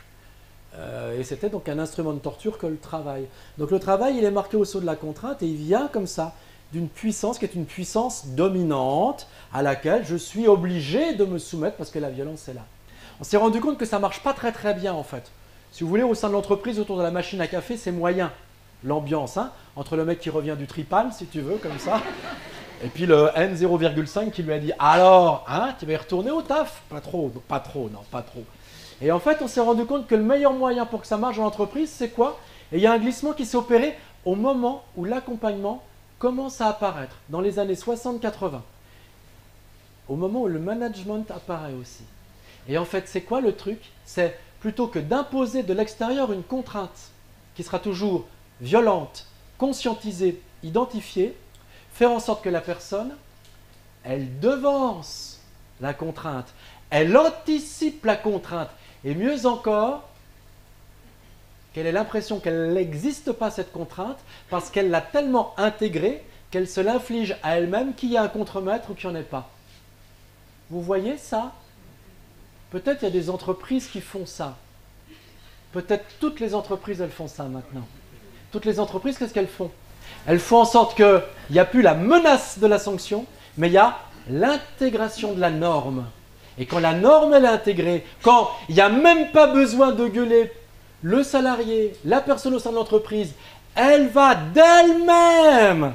[SPEAKER 3] Et c'était donc un instrument de torture que le travail. Donc le travail, il est marqué au sceau de la contrainte et il vient comme ça d'une puissance qui est une puissance dominante à laquelle je suis obligé de me soumettre parce que la violence est là. On s'est rendu compte que ça ne marche pas très très bien en fait. Si vous voulez, au sein de l'entreprise, autour de la machine à café, c'est moyen. L'ambiance, hein, entre le mec qui revient du tripal, si tu veux, comme ça, et puis le N0,5 qui lui a dit « Alors, hein, tu vas y retourner au taf ?» Pas trop, pas trop, non, pas trop. Et en fait, on s'est rendu compte que le meilleur moyen pour que ça marche dans l'entreprise, c'est quoi? Et il y a un glissement qui s'est opéré au moment où l'accompagnement commence à apparaître, dans les années 60-80. Au moment où le management apparaît aussi. Et en fait, c'est quoi le truc? C'est plutôt que d'imposer de l'extérieur une contrainte qui sera toujours violente, conscientisée, identifiée, faire en sorte que la personne, elle devance la contrainte, elle anticipe la contrainte, et mieux encore, qu'elle ait l'impression qu'elle n'existe pas cette contrainte parce qu'elle l'a tellement intégrée qu'elle se l'inflige à elle-même qu'il y a un contremaître ou qu'il n'y en ait pas. Vous voyez ça? Peut-être il y a des entreprises qui font ça. Peut-être toutes les entreprises, elles font ça maintenant. Toutes les entreprises, qu'est-ce qu'elles font? Elles font en sorte qu'il n'y a plus la menace de la sanction, mais il y a l'intégration de la norme. Et quand la norme elle est intégrée, quand il n'y a même pas besoin de gueuler le salarié, la personne au sein de l'entreprise, elle va d'elle-même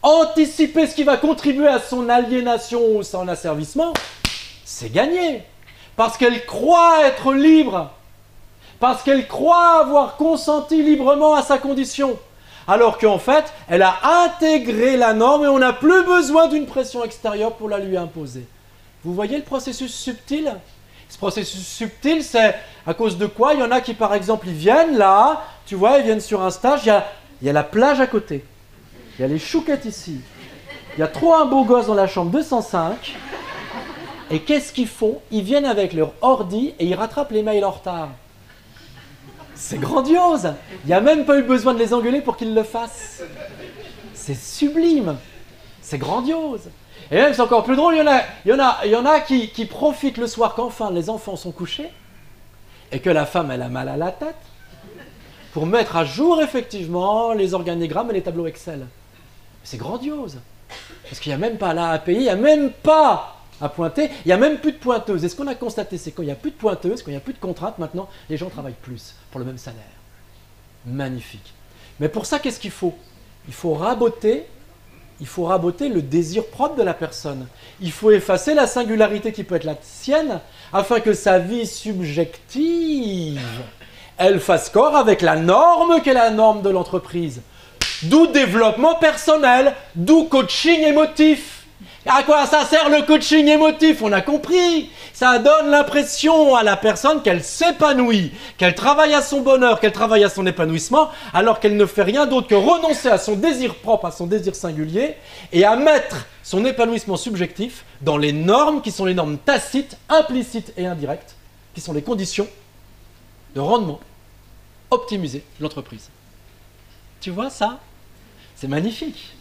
[SPEAKER 3] anticiper ce qui va contribuer à son aliénation ou son asservissement, c'est gagné. Parce qu'elle croit être libre, parce qu'elle croit avoir consenti librement à sa condition. Alors qu'en fait, elle a intégré la norme et on n'a plus besoin d'une pression extérieure pour la lui imposer. Vous voyez le processus subtil? Ce processus subtil, c'est à cause de quoi? Il y en a qui, par exemple, ils viennent là, tu vois, ils viennent sur un stage, il y a la plage à côté, il y a les chouquettes ici, il y a trop un beau gosse dans la chambre 205, Et qu'est-ce qu'ils font? Ils viennent avec leur ordi et ils rattrapent les mails en retard. C'est grandiose. Il n'y a même pas eu besoin de les engueuler pour qu'ils le fassent. C'est sublime. C'est grandiose. Et même, c'est encore plus drôle, il y en a qui profitent le soir qu'enfin les enfants sont couchés et que la femme, elle a mal à la tête pour mettre à jour, effectivement, les organigrammes et les tableaux Excel. C'est grandiose. Parce qu'il n'y a même pas là à payer, il n'y a même pas à pointer, il n'y a même plus de pointeuses. Et ce qu'on a constaté, c'est qu'il n'y a plus de pointeuses, qu'il n'y a plus de contraintes, maintenant, les gens travaillent plus pour le même salaire. Magnifique. Mais pour ça, qu'est-ce qu'il faut? Il faut raboter le désir propre de la personne. Il faut effacer la singularité qui peut être la sienne, afin que sa vie subjective, elle fasse corps avec la norme qu'est la norme de l'entreprise. D'où développement personnel, d'où coaching émotif. À quoi ça sert le coaching émotif? On a compris. Ça donne l'impression à la personne qu'elle s'épanouit, qu'elle travaille à son bonheur, qu'elle travaille à son épanouissement, alors qu'elle ne fait rien d'autre que renoncer à son désir propre, à son désir singulier, et à mettre son épanouissement subjectif dans les normes qui sont les normes tacites, implicites et indirectes, qui sont les conditions de rendement optimisé de l'entreprise. Tu vois ça? C'est magnifique.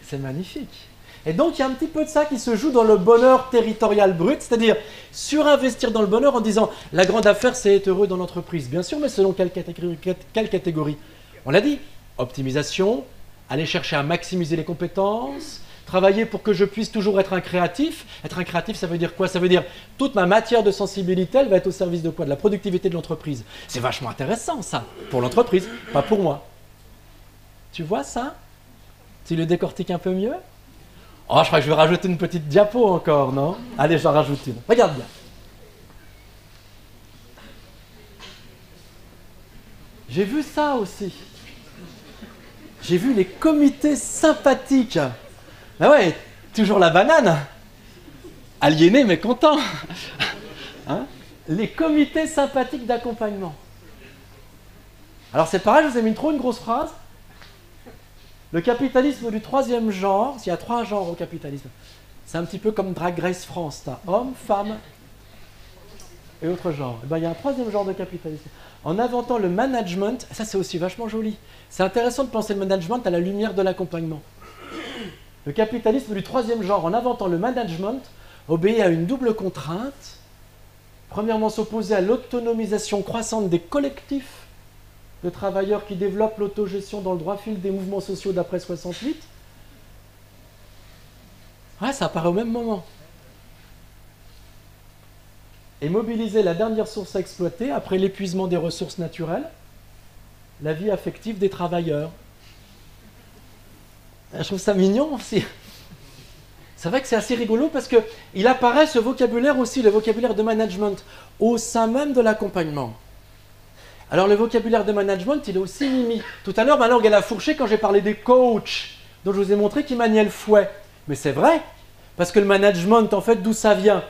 [SPEAKER 3] C'est magnifique. Et donc, il y a un petit peu de ça qui se joue dans le bonheur territorial brut, c'est-à-dire surinvestir dans le bonheur en disant « la grande affaire, c'est être heureux dans l'entreprise ». Bien sûr, mais selon quelle catégorie? On l'a dit, optimisation, aller chercher à maximiser les compétences, travailler pour que je puisse toujours être un créatif. Être un créatif, ça veut dire quoi? Ça veut dire toute ma matière de sensibilité, elle va être au service de quoi? De la productivité de l'entreprise. C'est vachement intéressant, ça, pour l'entreprise, pas pour moi. Tu vois ça? Tu le décortiques un peu mieux? Oh, je crois que je vais rajouter une petite diapo encore, non? Allez, j'en rajoute une. Regarde bien. J'ai vu ça aussi. J'ai vu les comités sympathiques. Ah ouais, toujours la banane. Aliéné mais content. Hein? Les comités sympathiques d'accompagnement. Alors c'est pareil, je vous ai mis trop une grosse phrase. Le capitalisme du troisième genre, s'il y a 3 genres au capitalisme, c'est un petit peu comme Drag Race France. Tu as homme, femme et autres genres. Et ben, il y a un 3e genre de capitalisme. En inventant le management, ça c'est aussi vachement joli. C'est intéressant de penser le management à la lumière de l'accompagnement. Le capitalisme du 3e genre, en inventant le management, obéit à une double contrainte. Premièrement, s'opposer à l'autonomisation croissante des collectifs de travailleurs qui développent l'autogestion dans le droit fil des mouvements sociaux d'après 68. Ouais, ça apparaît au même moment. Et mobiliser la dernière source à exploiter après l'épuisement des ressources naturelles, la vie affective des travailleurs. Je trouve ça mignon aussi. C'est vrai que c'est assez rigolo parce qu'il apparaît ce vocabulaire aussi, le vocabulaire de management, au sein même de l'accompagnement. Alors le vocabulaire de management, il est aussi mimi. Tout à l'heure, ma langue elle a fourché quand j'ai parlé des coachs, dont je vous ai montré qu'ils maniaient le fouet. Mais c'est vrai, parce que le management, en fait, d'où ça vient?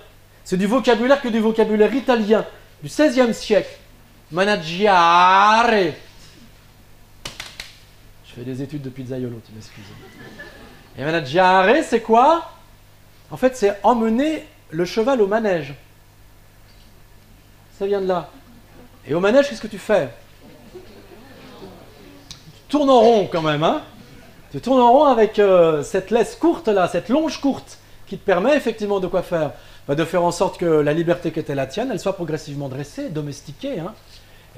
[SPEAKER 3] C'est du vocabulaire italien, du XVIe siècle. Managgiare. Je fais des études de pizzaiolo, tu m'excuses. Et managgiare, c'est quoi? En fait, c'est emmener le cheval au manège. Ça vient de là. Et au manège, qu'est-ce que tu fais? Tu tournes en rond quand même, hein? Tu tournes en rond avec cette laisse courte là, cette longe courte, qui te permet effectivement de quoi faire? De faire en sorte que la liberté qui était la tienne, elle soit progressivement dressée, domestiquée. Hein?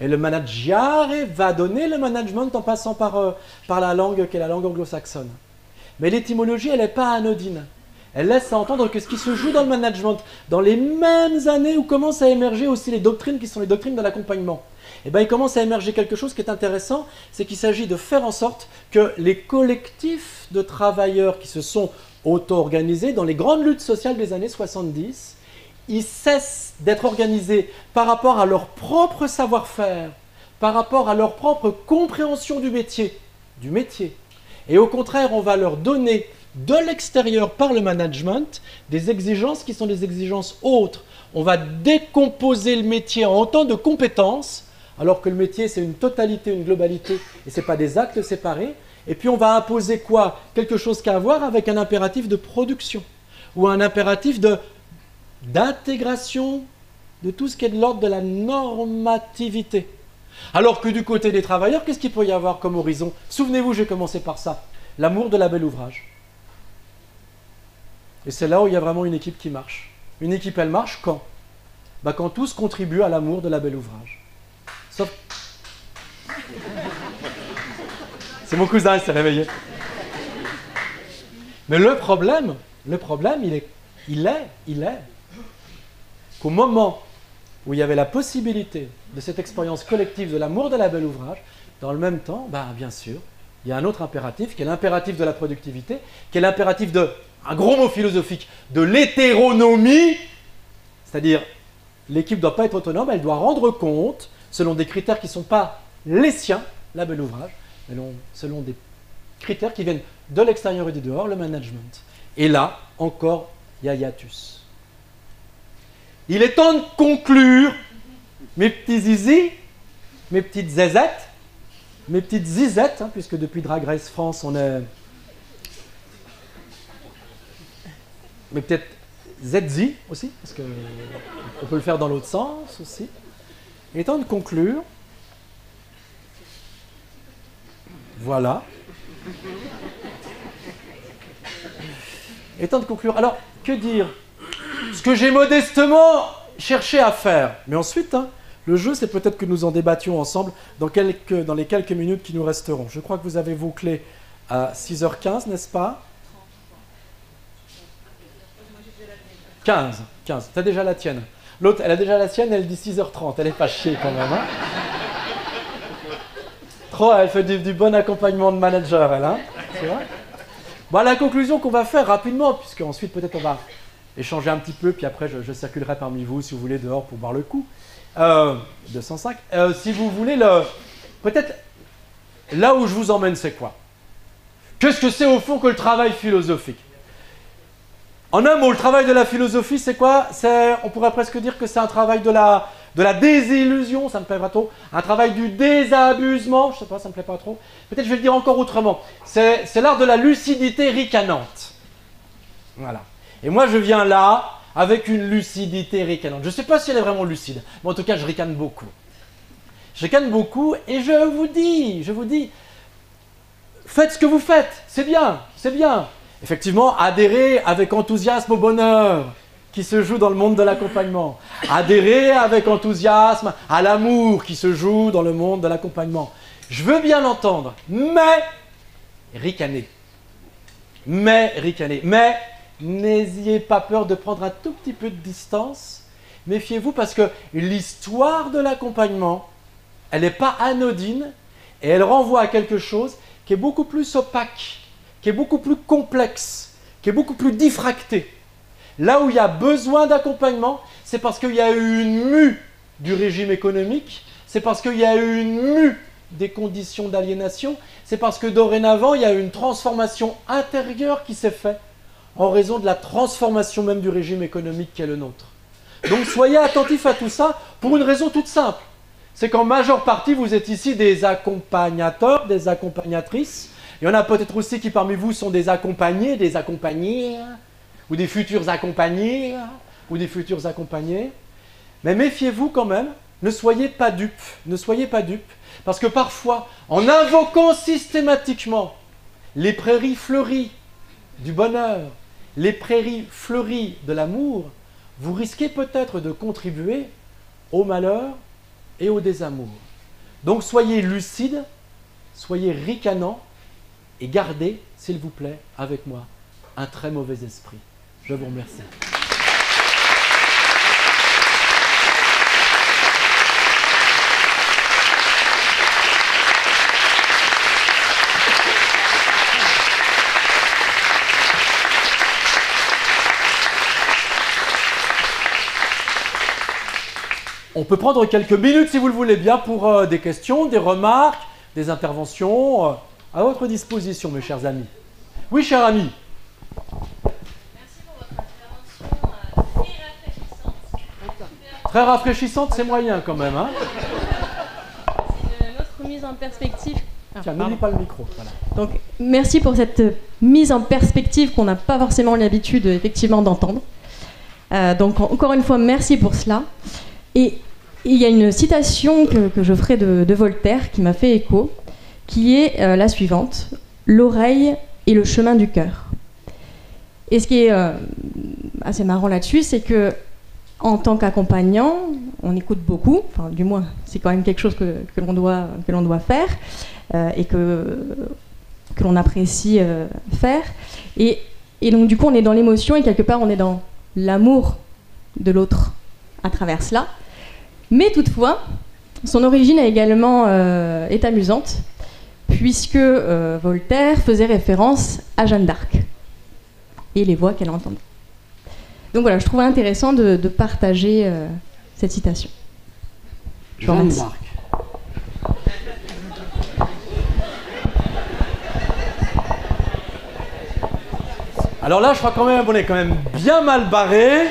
[SPEAKER 3] Et le managgiare va donner le management en passant par la langue qui est la langue anglo-saxonne. Mais l'étymologie, elle n'est pas anodine. Elle laisse entendre que ce qui se joue dans le management, dans les mêmes années où commencent à émerger aussi les doctrines qui sont les doctrines de l'accompagnement, eh bien, il commence à émerger quelque chose qui est intéressant, c'est qu'il s'agit de faire en sorte que les collectifs de travailleurs qui se sont auto-organisés dans les grandes luttes sociales des années 70, ils cessent d'être organisés par rapport à leur propre savoir-faire, par rapport à leur propre compréhension du métier. Et au contraire, on va leur donner de l'extérieur par le management des exigences qui sont des exigences autres. On va décomposer le métier en autant de compétences, alors que le métier c'est une totalité, une globalité, et ce n'est pas des actes séparés. Et puis on va imposer quoi? Quelque chose qui a à voir avec un impératif de production, ou un impératif de d'intégration de tout ce qui est de l'ordre de la normativité. Alors que du côté des travailleurs, qu'est-ce qu'il peut y avoir comme horizon? Souvenez-vous, j'ai commencé par ça, l'amour de la belle ouvrage. Et c'est là où il y a vraiment une équipe qui marche. Une équipe, elle marche quand? Quand tous contribuent à l'amour de la belle ouvrage. Sauf... C'est mon cousin, il s'est réveillé. Mais le problème, il est qu'au moment où il y avait la possibilité de cette expérience collective de l'amour de la belle ouvrage, dans le même temps, bien sûr, il y a un autre impératif, qui est l'impératif de la productivité, qui est l'impératif de, un gros mot philosophique, de l'hétéronomie, c'est-à-dire l'équipe ne doit pas être autonome, elle doit rendre compte, selon des critères qui ne sont pas les siens, la belle ouvrage, mais selon des critères qui viennent de l'extérieur et du dehors, le management. Et là, encore, il y a hiatus. Il est temps de conclure, mes petits zizi, mes petites zézettes, mes petites zizettes, puisque depuis Drag Race France, on est... Mais peut-être ZZ aussi, parce qu'on peut le faire dans l'autre sens aussi. Il est temps de conclure. Voilà. Il est temps de conclure. Alors, que dire? Ce que j'ai modestement cherché à faire. Mais ensuite, le jeu, c'est peut-être que nous en débattions ensemble dans les quelques minutes qui nous resteront. Je crois que vous avez vos clés à 6h15, n'est-ce pas? 15. T'as déjà la tienne. L'autre, elle a déjà la sienne, elle dit 6h30. Elle est pas chiée quand même. Trop, elle fait du bon accompagnement de manager, elle. C'est vrai? La conclusion qu'on va faire rapidement, puisque ensuite peut-être on va échanger un petit peu, puis après je circulerai parmi vous, si vous voulez, dehors pour boire le coup. 205. Si vous voulez, peut-être là où je vous emmène, c'est quoi? Qu'est-ce que c'est au fond que le travail philosophique? En un mot, le travail de la philosophie, c'est quoi? On pourrait presque dire que c'est un travail de la désillusion, ça me plaît pas trop, un travail du désabusement, je sais pas, ça me plaît pas trop. Peut-être je vais le dire encore autrement. C'est l'art de la lucidité ricanante. Voilà. Et moi, je viens là avec une lucidité ricanante. Je ne sais pas si elle est vraiment lucide, mais en tout cas, je ricane beaucoup. Je ricane beaucoup et je vous dis, faites ce que vous faites, c'est bien, c'est bien. Effectivement, adhérez avec enthousiasme au bonheur qui se joue dans le monde de l'accompagnement. Adhérez avec enthousiasme à l'amour qui se joue dans le monde de l'accompagnement. Je veux bien l'entendre, mais ricanez. Mais n'ayez pas peur de prendre un tout petit peu de distance. Méfiez-vous parce que l'histoire de l'accompagnement, elle n'est pas anodine et elle renvoie à quelque chose qui est beaucoup plus opaque, qui est beaucoup plus complexe, qui est beaucoup plus diffracté. Là où il y a besoin d'accompagnement, c'est parce qu'il y a eu une mue du régime économique, c'est parce qu'il y a eu une mue des conditions d'aliénation, c'est parce que dorénavant, il y a eu une transformation intérieure qui s'est faite en raison de la transformation même du régime économique qui est le nôtre. Donc soyez attentifs à tout ça pour une raison toute simple. C'est qu'en majeure partie, vous êtes ici des accompagnateurs, des accompagnatrices. Il y en a peut-être aussi qui parmi vous sont des accompagnés, des accompagnés, ou des futurs accompagnés, ou des futurs accompagnés. Mais méfiez-vous quand même, ne soyez pas dupes, parce que parfois, en invoquant systématiquement les prairies fleuries du bonheur, les prairies fleuries de l'amour, vous risquez peut-être de contribuer au malheur et au désamour. Donc soyez lucides, soyez ricanants et gardez, s'il vous plaît, avec moi, un très mauvais esprit. Je vous remercie. On peut prendre quelques minutes, si vous le voulez bien, pour des questions, des remarques, des interventions, à votre disposition, mes chers amis. Oui, cher ami.
[SPEAKER 4] Merci pour votre intervention
[SPEAKER 3] Très rafraîchissante, c'est moyen quand même.
[SPEAKER 4] C'est une autre mise en perspective.
[SPEAKER 3] Tiens, n'oublie pas le micro. Voilà.
[SPEAKER 4] Donc, merci pour cette mise en perspective qu'on n'a pas forcément l'habitude, effectivement, d'entendre. Donc encore une fois, merci pour cela. Et il y a une citation que je ferai de Voltaire qui m'a fait écho, qui est la suivante: l'oreille est le chemin du cœur. Et ce qui est assez marrant là-dessus, c'est que en tant qu'accompagnant, on écoute beaucoup, enfin du moins c'est quand même quelque chose que l'on doit faire et que l'on apprécie faire. Et donc du coup on est dans l'émotion et quelque part on est dans l'amour de l'autre à travers cela. Mais toutefois, son origine est amusante, puisque Voltaire faisait référence à Jeanne d'Arc et les voix qu'elle entendait. Donc voilà, je trouvais intéressant de partager cette citation. Je vous remercie.
[SPEAKER 3] Alors là, je crois qu'on est quand même bien mal barré.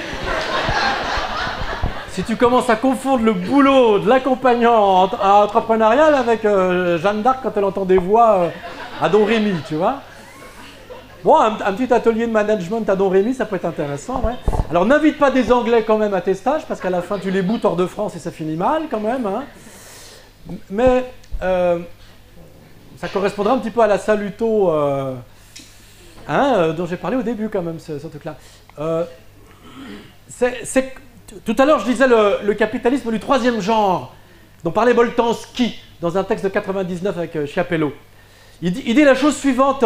[SPEAKER 3] Si tu commences à confondre le boulot de l'accompagnant entrepreneurial avec Jeanne d'Arc quand elle entend des voix à Don Rémy, tu vois. Bon, un petit atelier de management à Don Rémy, ça peut être intéressant, ouais. Alors n'invite pas des Anglais quand même à tes stages, parce qu'à la fin tu les boutes hors de France et ça finit mal quand même, hein. Mais ça correspondra un petit peu à la saluto dont j'ai parlé au début quand même, ce truc-là. Tout à l'heure je disais le capitalisme du troisième genre, dont parlait Boltanski dans un texte de 99 avec Chiapello. Il dit la chose suivante,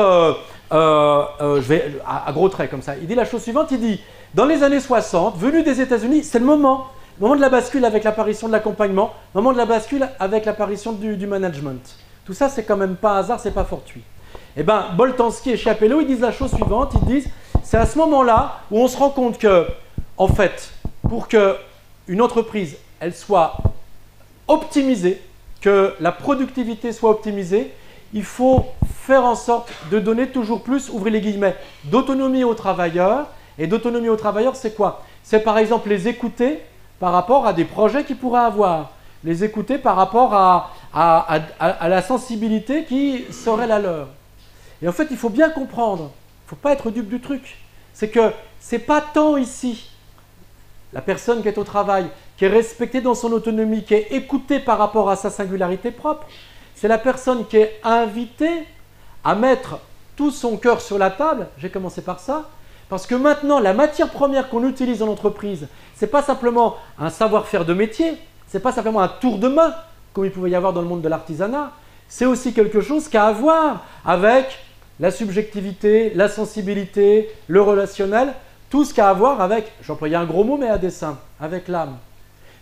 [SPEAKER 3] je vais à gros traits comme ça, il dit la chose suivante, il dit, dans les années 60, venu des États-Unis, c'est le moment de la bascule avec l'apparition de l'accompagnement, le moment de la bascule avec l'apparition du management. Tout ça, c'est quand même pas hasard, c'est pas fortuit. Eh bien, Boltanski et Chiapello, ils disent la chose suivante, ils disent, c'est à ce moment-là où on se rend compte que, en fait, pour qu'une entreprise, elle soit optimisée, que la productivité soit optimisée, il faut faire en sorte de donner toujours plus, ouvrez les guillemets, d'autonomie aux travailleurs. Et d'autonomie aux travailleurs, c'est quoi? C'est par exemple les écouter par rapport à des projets qu'ils pourraient avoir. Les écouter par rapport à la sensibilité qui serait la leur. Et en fait, il faut bien comprendre, il ne faut pas être dupe du truc. C'est que ce n'est pas tant ici la personne qui est au travail, qui est respectée dans son autonomie, qui est écoutée par rapport à sa singularité propre. C'est la personne qui est invitée à mettre tout son cœur sur la table. J'ai commencé par ça. Parce que maintenant, la matière première qu'on utilise en entreprise, ce n'est pas simplement un savoir-faire de métier, ce n'est pas simplement un tour de main, comme il pouvait y avoir dans le monde de l'artisanat. C'est aussi quelque chose qui a à voir avec la subjectivité, la sensibilité, le relationnel, tout ce qui a à voir avec, j'employais un gros mot mais à dessein, avec l'âme.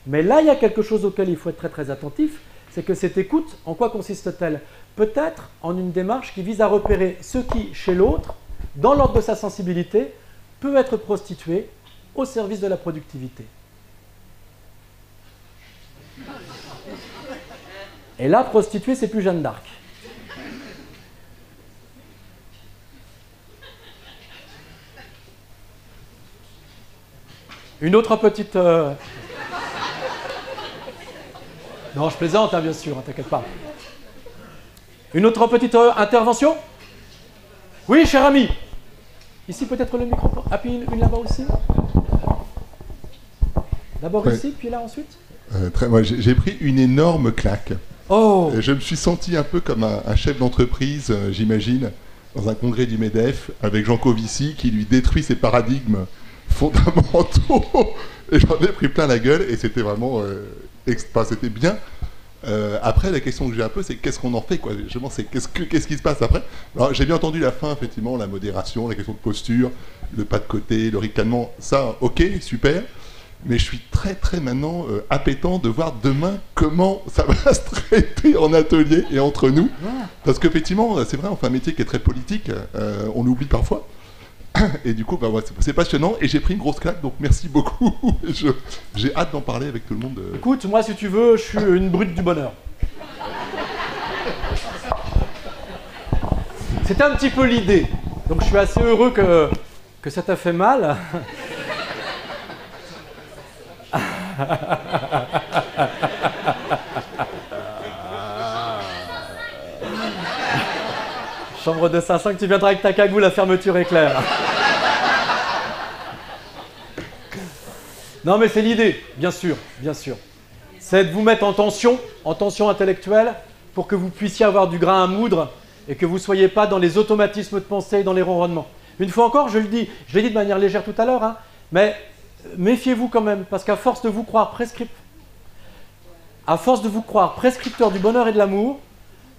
[SPEAKER 3] Mais là, il y a quelque chose auquel il faut être très très attentif, c'est que cette écoute, en quoi consiste-t-elle? Peut-être en une démarche qui vise à repérer ce qui, chez l'autre, dans l'ordre de sa sensibilité, peut être prostitué au service de la productivité. Et là, prostituée, c'est plus Jeanne d'Arc. Une autre petite... Non, je plaisante, hein, bien sûr, hein, t'inquiète pas. Une autre petite intervention? Oui, cher ami. Ici, peut-être le micro. Ah, puis une là-bas aussi. D'abord ici, puis là ensuite.
[SPEAKER 5] Moi, j'ai pris une énorme claque.
[SPEAKER 3] Oh.
[SPEAKER 5] Je me suis senti un peu comme un chef d'entreprise, j'imagine, dans un congrès du MEDEF, avec Jean Covici, qui lui détruit ses paradigmes fondamentaux. Et j'en ai pris plein la gueule, et c'était vraiment... c'était bien. Après, la question que j'ai un peu, c'est qu'est-ce qu'on en fait, quoi. Justement, c'est qu'est-ce qui se passe après. Alors, j'ai bien entendu la fin, effectivement, la modération, la question de posture, le pas de côté, le ricanement, ça, ok, super. Mais je suis très, très maintenant appétant de voir demain comment ça va se traiter en atelier et entre nous. Parce qu'effectivement, c'est vrai, on fait un métier qui est très politique, on l'oublie parfois. Et du coup, bah, ouais, c'est passionnant et j'ai pris une grosse claque, donc merci beaucoup. J'ai hâte d'en parler avec tout le monde.
[SPEAKER 3] Écoute, moi, si tu veux, je suis une brute du bonheur. C'était un petit peu l'idée. Donc, je suis assez heureux que ça t'a fait mal. Chambre de 500, que tu viendras avec ta cagoule, la fermeture est claire. Non, mais c'est l'idée, bien sûr, bien sûr. C'est de vous mettre en tension intellectuelle, pour que vous puissiez avoir du grain à moudre et que vous ne soyez pas dans les automatismes de pensée et dans les ronronnements. Une fois encore, je le dis, je l'ai dit de manière légère tout à l'heure, hein, mais méfiez-vous quand même, parce qu'à force de vous croire prescripteur du bonheur et de l'amour,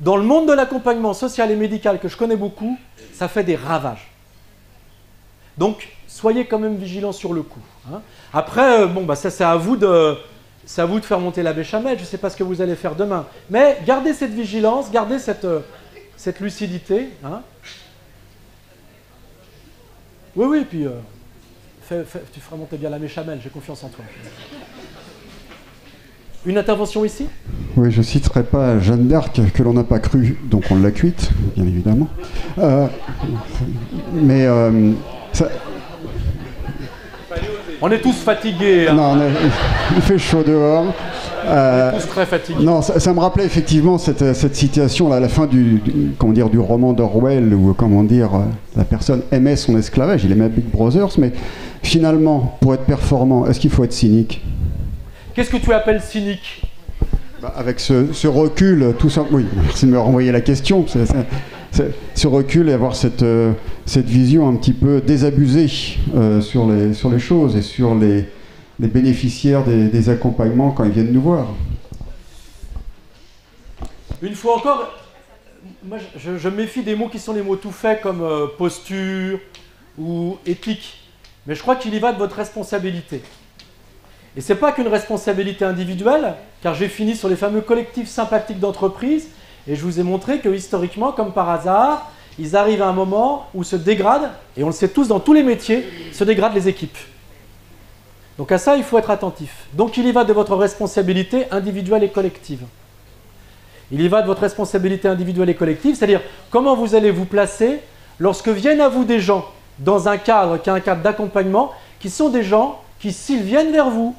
[SPEAKER 3] dans le monde de l'accompagnement social et médical que je connais beaucoup, ça fait des ravages. Donc, soyez quand même vigilants sur le coup. Hein. Après, ça c'est à vous de faire monter la béchamel. Je ne sais pas ce que vous allez faire demain. Mais gardez cette vigilance, gardez cette lucidité. Hein. Oui, puis tu feras monter bien la béchamel, j'ai confiance en toi. Une intervention ici?
[SPEAKER 6] Oui, je ne citerai pas Jeanne d'Arc, que l'on n'a pas cru, donc on l'a cuite, bien évidemment.
[SPEAKER 3] On est tous fatigués. Hein.
[SPEAKER 6] Non, il fait chaud dehors.
[SPEAKER 3] On est tous très fatigués.
[SPEAKER 6] Non, ça me rappelait effectivement cette citation là, à la fin du roman d'Orwell, où la personne aimait son esclavage, il aimait Big Brothers, mais finalement, pour être performant, est-ce qu'il faut être cynique?
[SPEAKER 3] Qu'est-ce que tu appelles cynique?
[SPEAKER 6] Avec ce recul, tout ça. Oui, merci de me renvoyer la question. Ce recul et avoir cette vision un petit peu désabusée sur les choses et sur les bénéficiaires des accompagnements quand ils viennent nous voir.
[SPEAKER 3] Une fois encore, moi je méfie des mots qui sont les mots tout faits comme posture ou éthique. Mais je crois qu'il y va de votre responsabilité. Et ce n'est pas qu'une responsabilité individuelle, car j'ai fini sur les fameux collectifs sympathiques d'entreprise, et je vous ai montré que historiquement, comme par hasard, ils arrivent à un moment où se dégradent, et on le sait tous dans tous les métiers, se dégradent les équipes. Donc à ça, il faut être attentif. Donc il y va de votre responsabilité individuelle et collective. Il y va de votre responsabilité individuelle et collective, c'est-à-dire comment vous allez vous placer lorsque viennent à vous des gens dans un cadre qui est un cadre d'accompagnement, qui sont des gens qui, s'ils viennent vers vous,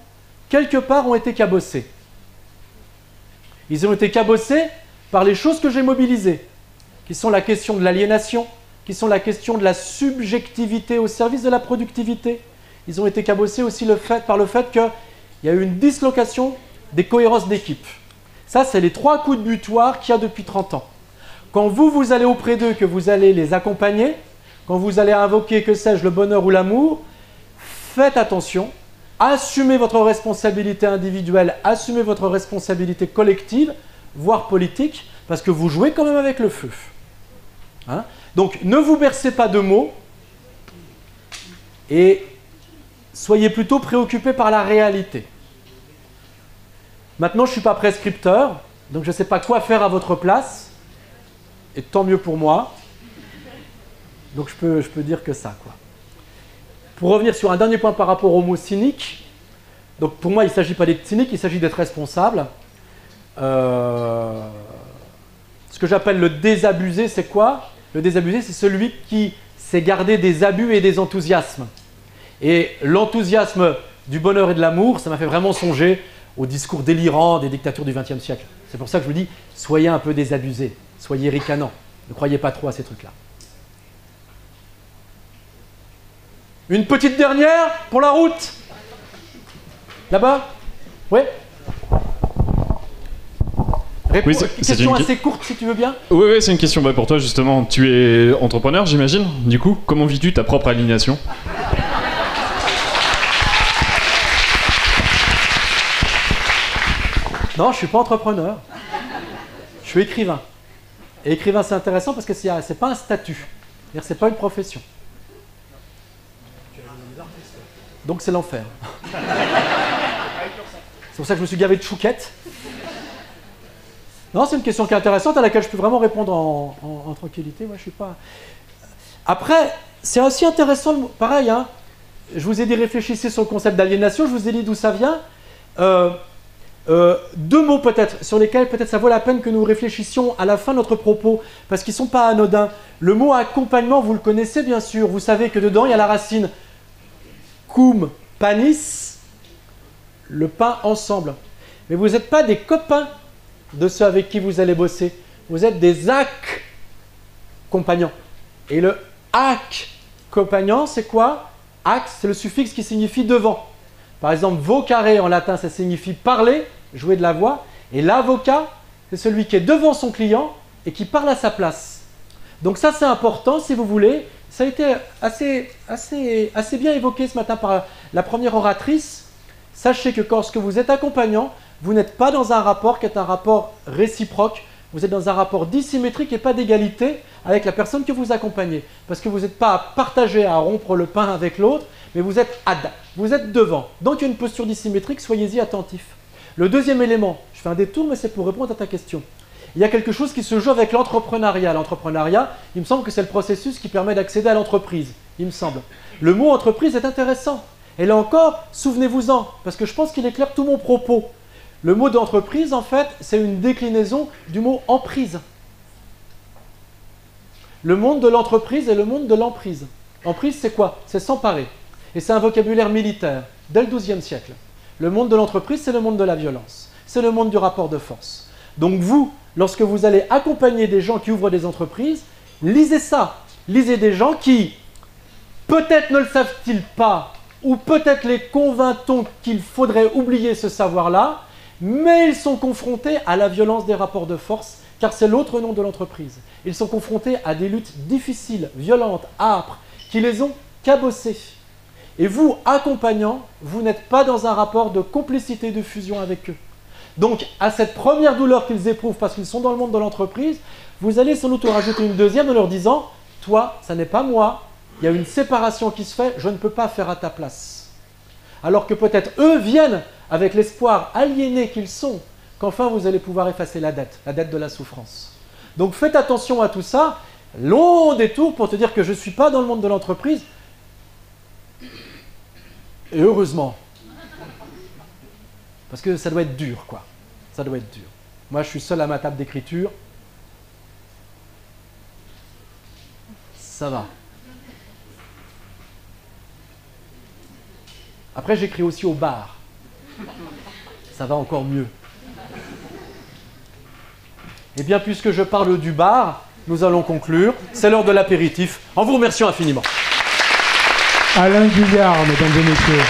[SPEAKER 3] quelque part ont été cabossés. Ils ont été cabossés par les choses que j'ai mobilisées, qui sont la question de l'aliénation, qui sont la question de la subjectivité au service de la productivité. Ils ont été cabossés aussi par le fait qu'il y a eu une dislocation des cohérences d'équipe. Ça, c'est les 3 coups de butoir qu'il y a depuis 30 ans. Quand vous allez auprès d'eux, que vous allez les accompagner, quand vous allez invoquer, que sais-je, le bonheur ou l'amour, faites attention, assumez votre responsabilité individuelle, assumez votre responsabilité collective, voire politique, parce que vous jouez quand même avec le feu. Hein? Donc, ne vous bercez pas de mots et soyez plutôt préoccupés par la réalité. Maintenant, je ne suis pas prescripteur, donc je ne sais pas quoi faire à votre place, et tant mieux pour moi. Donc, je peux dire que ça, quoi. Pour revenir sur un dernier point par rapport au mot cynique, donc pour moi, il ne s'agit pas d'être cynique, il s'agit d'être responsable. Ce que j'appelle le désabusé, c'est quoi? Le désabusé, c'est celui qui sait garder des abus et des enthousiasmes. Et l'enthousiasme du bonheur et de l'amour, ça m'a fait vraiment songer au discours délirant des dictatures du XXe siècle. C'est pour ça que je vous dis, soyez un peu désabusés, soyez ricanants, ne croyez pas trop à ces trucs-là. Une petite dernière pour la route. Là-bas? Oui. Question assez courte si tu veux bien.
[SPEAKER 7] Oui, c'est une question pour toi justement. Tu es entrepreneur, j'imagine. Du coup, comment vis-tu ta propre aliénation?
[SPEAKER 3] Non, je ne suis pas entrepreneur. Je suis écrivain. Et écrivain, c'est intéressant parce que ce n'est pas un statut. C'est-à-dire, ce n'est pas une profession. Donc c'est l'enfer. C'est pour ça que je me suis gavé de chouquettes. Non, c'est une question qui est intéressante à laquelle je peux vraiment répondre en tranquillité. Moi, je suis pas. Après, c'est aussi intéressant, pareil, hein, je vous ai dit réfléchissez sur le concept d'aliénation, je vous ai dit d'où ça vient. 2 mots peut-être, sur lesquels peut-être ça vaut la peine que nous réfléchissions à la fin de notre propos, parce qu'ils ne sont pas anodins. Le mot accompagnement, vous le connaissez bien sûr, vous savez que dedans il y a la racine cum panis, le pain ensemble. Mais vous n'êtes pas des copains de ceux avec qui vous allez bosser, vous êtes des accompagnants. Et le accompagnant, c'est quoi? Ac, c'est le suffixe qui signifie devant. Par exemple, vocare en latin, ça signifie parler, jouer de la voix. Et l'avocat, c'est celui qui est devant son client et qui parle à sa place. Donc ça, c'est important, si vous voulez. Ça a été assez bien évoqué ce matin par la première oratrice. Sachez que lorsque vous êtes accompagnant, vous n'êtes pas dans un rapport qui est un rapport réciproque. Vous êtes dans un rapport dissymétrique et pas d'égalité avec la personne que vous accompagnez. Parce que vous n'êtes pas à partager, à rompre le pain avec l'autre, mais vous êtes vous êtes devant. Donc il y a une posture dissymétrique, soyez-y attentifs. Le deuxième élément, je fais un détour, mais c'est pour répondre à ta question. Il y a quelque chose qui se joue avec l'entrepreneuriat. L'entrepreneuriat, il me semble que c'est le processus qui permet d'accéder à l'entreprise, il me semble. Le mot entreprise est intéressant. Et là encore, souvenez-vous-en, parce que je pense qu'il éclaire tout mon propos. Le mot d'entreprise, en fait, c'est une déclinaison du mot emprise. Le monde de l'entreprise est le monde de l'emprise. Emprise, c'est quoi? C'est s'emparer. Et c'est un vocabulaire militaire, dès le XIIe siècle. Le monde de l'entreprise, c'est le monde de la violence. C'est le monde du rapport de force. Donc vous, lorsque vous allez accompagner des gens qui ouvrent des entreprises, lisez ça. Lisez des gens qui, peut-être ne le savent-ils pas, ou peut-être les convainc-on qu'il faudrait oublier ce savoir-là, mais ils sont confrontés à la violence des rapports de force, car c'est l'autre nom de l'entreprise. Ils sont confrontés à des luttes difficiles, violentes, âpres, qui les ont cabossés. Et vous, accompagnants, vous n'êtes pas dans un rapport de complicité, de fusion avec eux. Donc, à cette première douleur qu'ils éprouvent parce qu'ils sont dans le monde de l'entreprise, vous allez sans doute en rajouter une deuxième en leur disant « Toi, ça n'est pas moi, il y a une séparation qui se fait, je ne peux pas faire à ta place. » Alors que peut-être eux viennent avec l'espoir aliéné qu'ils sont, qu'enfin vous allez pouvoir effacer la dette de la souffrance. Donc faites attention à tout ça. Long détour pour te dire que je ne suis pas dans le monde de l'entreprise. Et heureusement. Parce que ça doit être dur, quoi. Ça doit être dur. Moi, je suis seul à ma table d'écriture. Ça va. Après, j'écris aussi au bar. Ça va encore mieux. Eh bien, puisque je parle du bar, nous allons conclure. C'est l'heure de l'apéritif. En vous remerciant infiniment.
[SPEAKER 1] Alain Guyard, mesdames et messieurs.